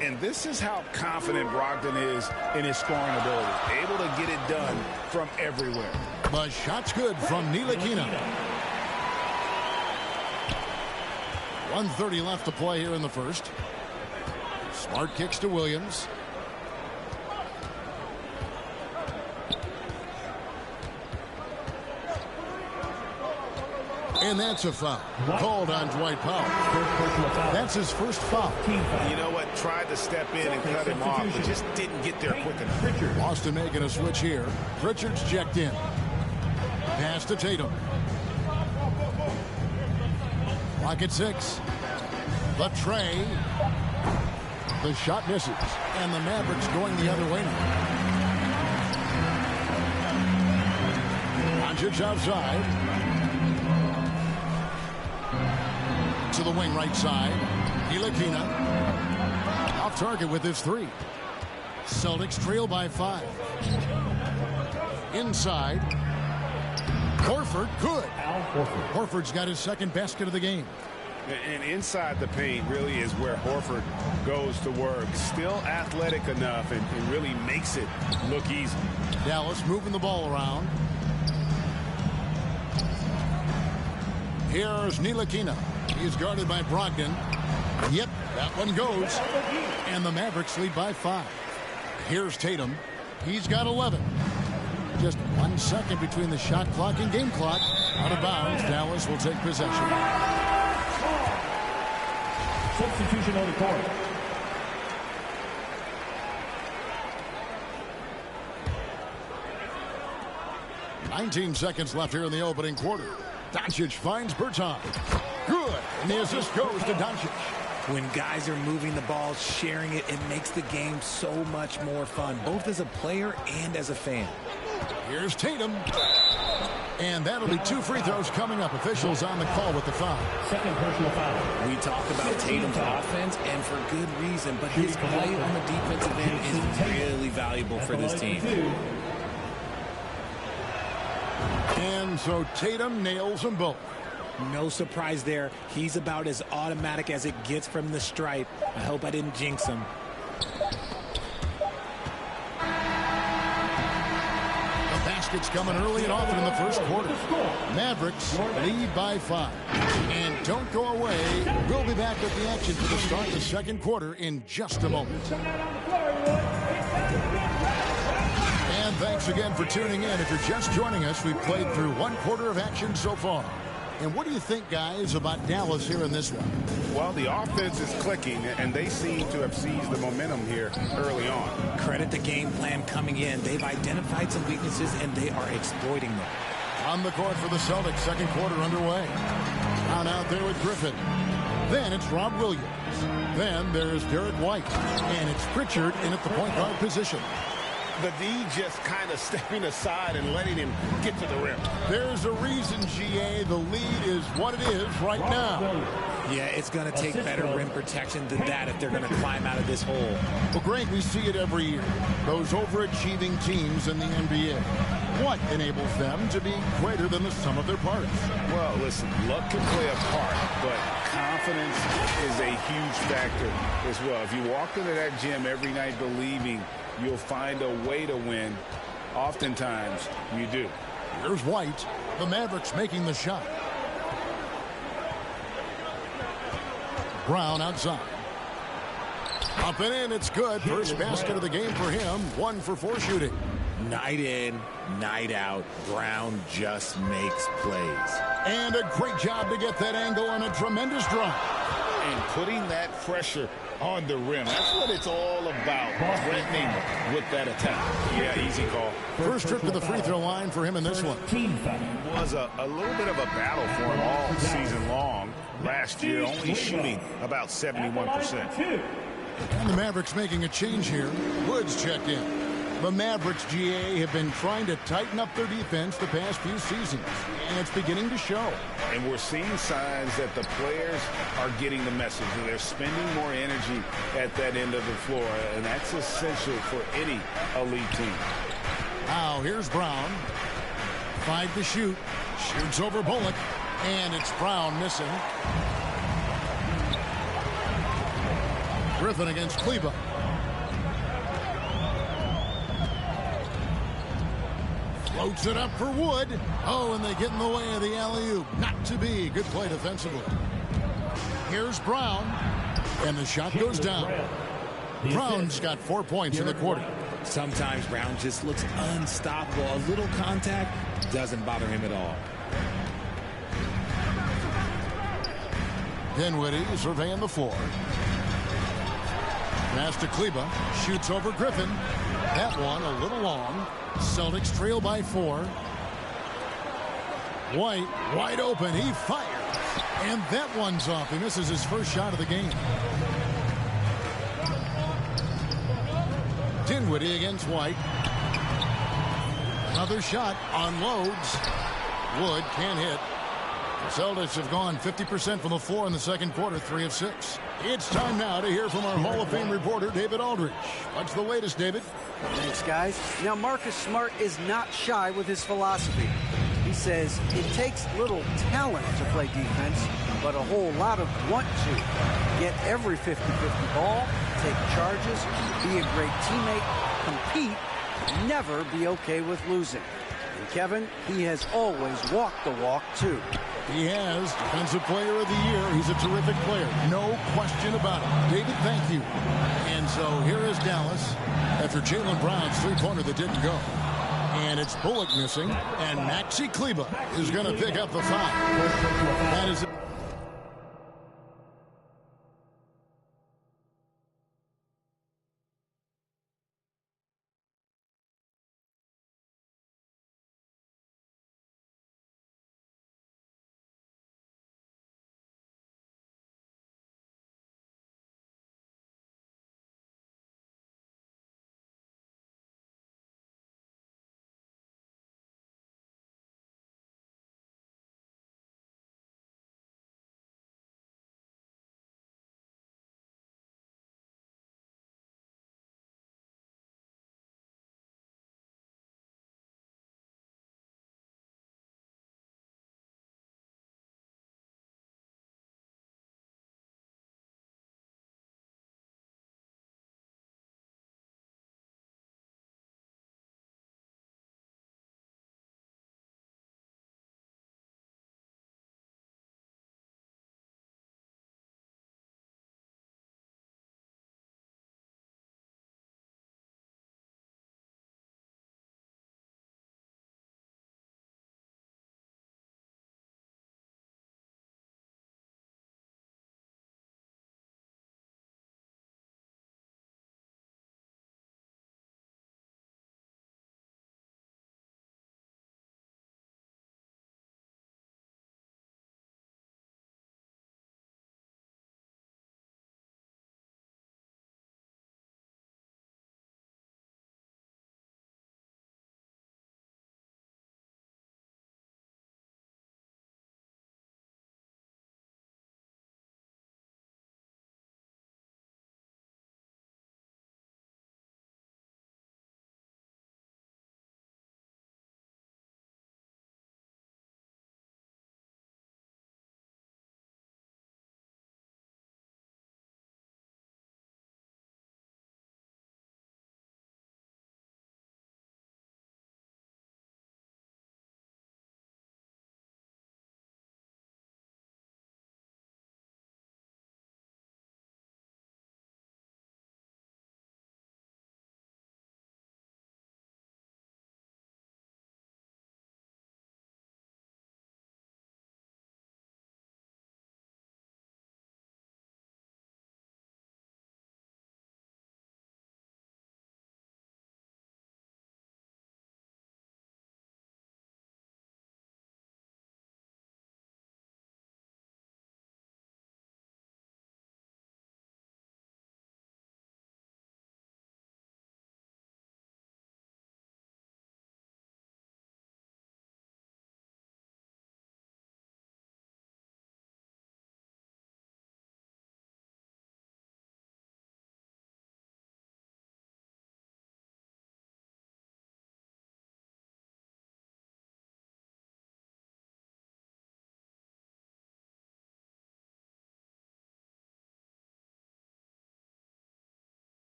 M: And this is how confident Brogdon is in his scoring ability. Able to get it done from everywhere.
K: The shot's good from Ntilikina. 1:30 left to play here in the first. Smart kicks to Williams. And that's a foul. Called on Dwight Powell. That's his first foul.
M: You know what? Tried to step in and cut him off, but just didn't get there quick enough.
K: Boston making a switch here. Pritchard's checked in. Pass to Tatum. Clock at 6. The tray. The shot misses. And the Mavericks going the other way now. Doncic outside. To the wing right side. Ntilikina. Off target with his 3. Celtics trail by 5. Inside. Horford, good. Horford's got his second basket of the game.
O: And inside the paint really is where Horford goes to work. Still athletic enough and really makes it look easy.
K: Dallas moving the ball around. Here's Ntilikina. He's guarded by Brogdon. Yep, that one goes. And the Mavericks lead by 5. Here's Tatum. He's got 11. Just 1 second between the shot clock and game clock. Out of bounds, Dallas will take possession.
G: Substitution on the court.
K: $19 seconds left here in the opening quarter. Doncic finds Bertans. Good. And the assist goes to Doncic.
L: When guys are moving the ball, sharing it, it makes the game so much more fun, both as a player and as a fan.
K: Here's Tatum. And that'll be 2 free throws coming up. Officials on the call with the foul.
G: Second personal foul.
L: We talk about Tatum's offense, and for good reason, but his play on the defensive end is really valuable for this team.
K: And so Tatum nails them both.
L: No surprise there. He's about as automatic as it gets from the stripe. I hope I didn't jinx him.
K: The basket's coming early and often in the first quarter. Mavericks lead by 5. And don't go away. We'll be back with the action for the start of the second quarter in just a moment. And thanks again for tuning in. If you're just joining us, we've played through 1 quarter of action so far. And what do you think, guys, about Dallas here in this one?
O: Well, the offense is clicking, and they seem to have seized the momentum here early on.
L: Credit the game plan coming in. They've identified some weaknesses, and they are exploiting them.
K: On the court for the Celtics, second quarter underway. Down out there with Griffin. Then it's Rob Williams. Then there's Derek White. And it's Pritchard in at the point guard position.
M: The D just kind of stepping aside and letting him get to the rim.
K: There's a reason, GA, the lead is what it is right now.
L: Yeah, it's going to take better rim protection than that if they're going to climb out of this hole.
K: Well, Greg, we see it every year. Those overachieving teams in the NBA. What enables them to be greater than the sum of their parts?
O: Well, listen, luck can play a part, but confidence is a huge factor as well. If you walk into that gym every night believing you'll find a way to win, oftentimes you do.
K: Here's White. The Mavericks making the shot. Brown outside. Up and in, it's good. First basket of the game for him. 1 for 4 shooting.
L: Night in, night out, Brown just makes plays.
K: And a great job to get that angle on a tremendous drive.
M: And putting that pressure on the rim. That's what it's all about, threatening with that attack.
O: Yeah, easy call.
K: First trip to the free throw line for him in this one.
O: It was a little bit of a battle for him all season long. Last year, only shooting about 71%.
K: And the Mavericks making a change here. Woods checked in. The Mavericks, GA, have been trying to tighten up their defense the past few seasons, and it's beginning to show.
O: And we're seeing signs that the players are getting the message. They're spending more energy at that end of the floor, and that's essential for any elite team.
K: Now, here's Brown. 5 to shoot. Shoots over Bullock, and it's Brown missing. Griffin against Kleba. Floats it up for Wood. Oh, and they get in the way of the alley-oop. Not to be. Good play defensively. Here's Brown. And the shot goes down. Brown's got 4 points in the quarter.
L: Sometimes Brown just looks unstoppable. A little contact doesn't bother him at all.
K: Dinwiddie surveying the floor. Pass to Kleba. Shoots over Griffin. That one a little long. Celtics trail by 4. White wide open. He fires. And that one's off. He misses his first shot of the game. Dinwiddie against White. Another shot unloads. Wood can't hit. The Celtics have gone 50% from the floor in the second quarter, 3 of 6. It's time now to hear from our Hall of Fame reporter, David Aldridge. What's the latest, David?
P: Thanks, guys. Now, Marcus Smart is not shy with his philosophy. He says it takes little talent to play defense, but a whole lot of want to. Get every 50-50 ball, take charges, be a great teammate, compete, never be okay with losing. And Kevin, he has always walked the walk, too.
K: He has. Defensive Player of the Year. He's a terrific player. No question about it. David, thank you. And so here is Dallas after Jaylen Brown's three-pointer that didn't go. And it's Bullock missing. And Maxi Kleba is going to pick up the foul. That is it.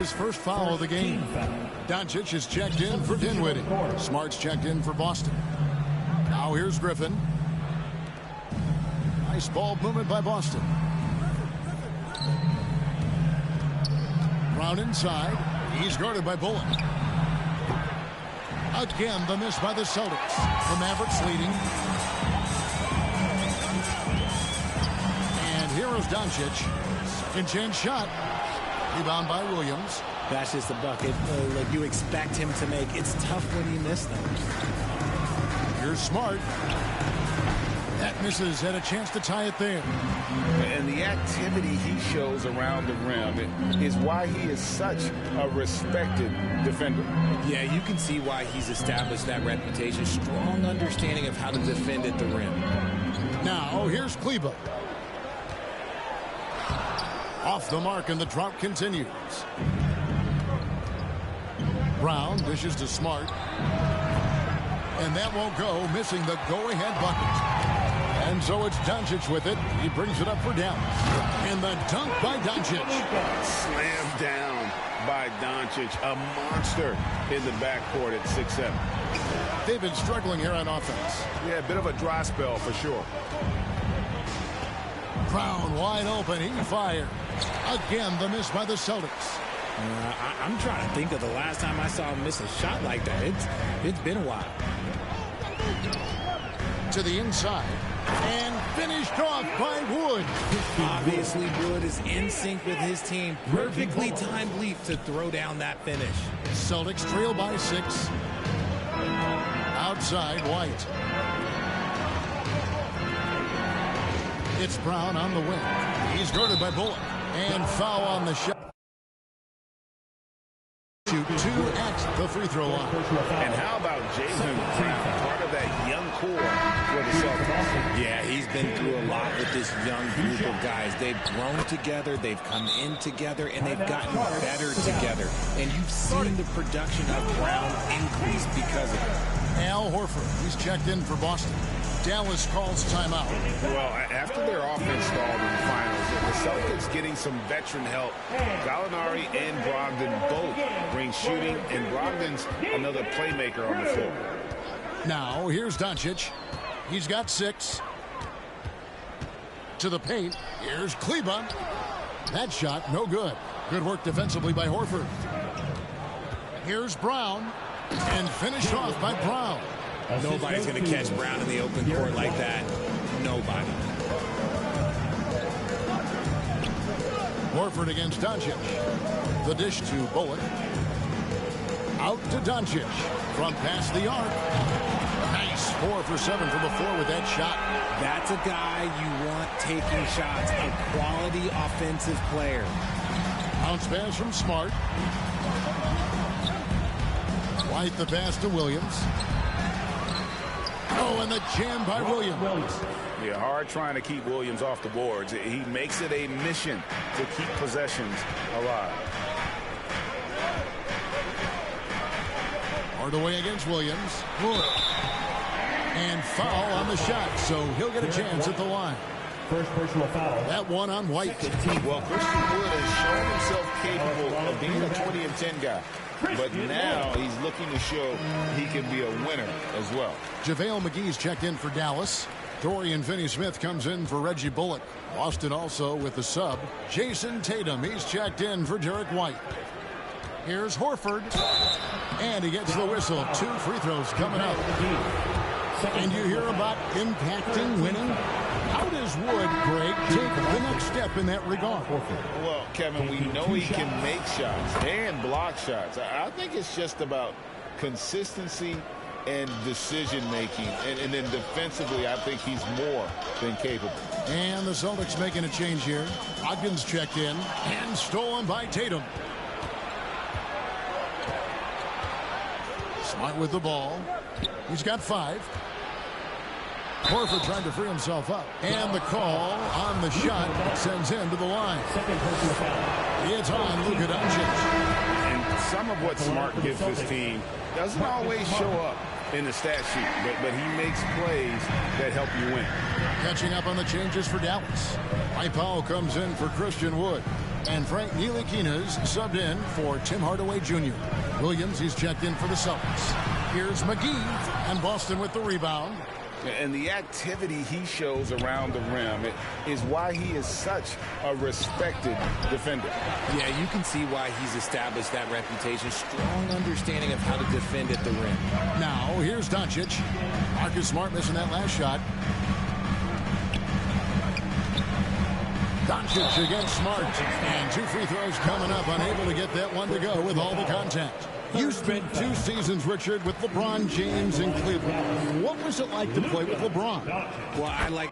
K: His first foul of the game. Doncic is checked in for Dinwiddie. Smart's checked in for Boston. Now here's Griffin. Nice ball movement by Boston. Brown inside. He's guarded by Bullock. Again, the miss by the Celtics. The Mavericks leading. And here is Doncic. Second chance shot. Rebound by Williams.
L: That's just a bucket like you expect him to make. It's tough when you miss them.
K: Here's Smart. That misses. Had a chance to tie it there.
M: And the activity he shows around the rim is why he is such a respected defender.
L: Yeah, you can see why he's established that reputation. Strong understanding of how to defend at the rim.
K: Now, here's Kleba. Off the mark, and the drought continues. Brown dishes to Smart. And that won't go, missing the go-ahead bucket. And so it's Doncic with it. He brings it up for Dallas. And the dunk by Doncic.
O: Slammed down by Doncic. A monster in the backcourt at 6'7".
K: They've been struggling here on offense.
O: Yeah, a bit of a dry spell for sure.
K: Brown wide open. He fired. Again, the miss by the Celtics.
L: I'm trying to think of the last time I saw him miss a shot like that. It's been a while.
K: To the inside. And finished off by Wood.
L: Obviously, Wood is in sync with his team. Perfectly timed leap to throw down that finish.
K: Celtics trail by 6. Outside, White. It's Brown on the wing. He's guarded by Bullock. And foul on the shot. Shoot 2 at the free throw line.
O: And how about Jaylen Brown, part of that young core for the Celtics?
L: Yeah, he's been through a lot with this young group of guys. They've grown together, they've come in together, and they've gotten better together. And you've seen the production of Brown increase because of it.
K: Al Horford, he's checked in for Boston. Dallas calls timeout.
O: Well, after their offense stalled in the finals, the Celtics getting some veteran help. Gallinari and Brogdon both bring shooting, and Brogdon's another playmaker on the floor.
K: Now, here's Doncic. He's got 6. To the paint. Here's Kleba. That shot, no good. Good work defensively by Horford. Here's Brown. And finished off by Brown.
L: Nobody's going to catch Brown in the open court like that. Nobody.
K: Horford against Doncic. The dish to Bullock. Out to Doncic. From past the arc. Nice 4 for 7 from the floor with that shot.
L: That's a guy you want taking shots. A quality offensive player.
K: Bounce pass from Smart. White the pass to Williams. Oh, and the jam by Williams.
O: Yeah, hard trying to keep Williams off the boards. He makes it a mission to keep possessions alive.
K: Hard away against Williams. Wood. And foul on the shot, so he'll get a chance at the line.
G: First personal foul.
K: That one on White.
M: Well, Christian Wood has shown himself capable of being a 20 and 10 guy. But now he's looking to show he can be a winner as well.
K: JaVale McGee's checked in for Dallas. Dorian Finney-Smith comes in for Reggie Bullock. Boston also with the sub. Jason Tatum, he's checked in for Derek White. Here's Horford. And he gets the whistle. 2 free throws coming up. And you hear about impacting winning. How does Wood, Greg, take the next step in that regard?
M: Well, Kevin, we know he can make shots and block shots. I think it's just about consistency and decision-making. And then defensively, I think he's more than capable.
K: And the Celtics making a change here. Ogden's checked in and stolen by Tatum. Smart with the ball. He's got 5. Horford trying to free himself up. And the call on the shot sends him to the line. It's on Luka Doncic.
O: And some of what Smart gives this team doesn't always show up in the stat sheet, but he makes plays that help you win.
K: Catching up on the changes for Dallas. Mike Powell comes in for Christian Wood. And Frank Ntilikina's subbed in for Tim Hardaway Jr. Williams, he's checked in for the Celtics. Here's McGee, and Boston with the rebound.
O: And the activity he shows around the rim is why he is such a respected defender.
L: Yeah, you can see why he's established that reputation. Strong understanding of how to defend at the rim.
K: Now, here's Doncic. Marcus Smart missing that last shot. Doncic against Smart. And 2 free throws coming up. Unable to get that one to go with all the contact. You spent 2 seasons, Richard, with LeBron James in Cleveland. What was it like to play with LeBron?
L: Well, I like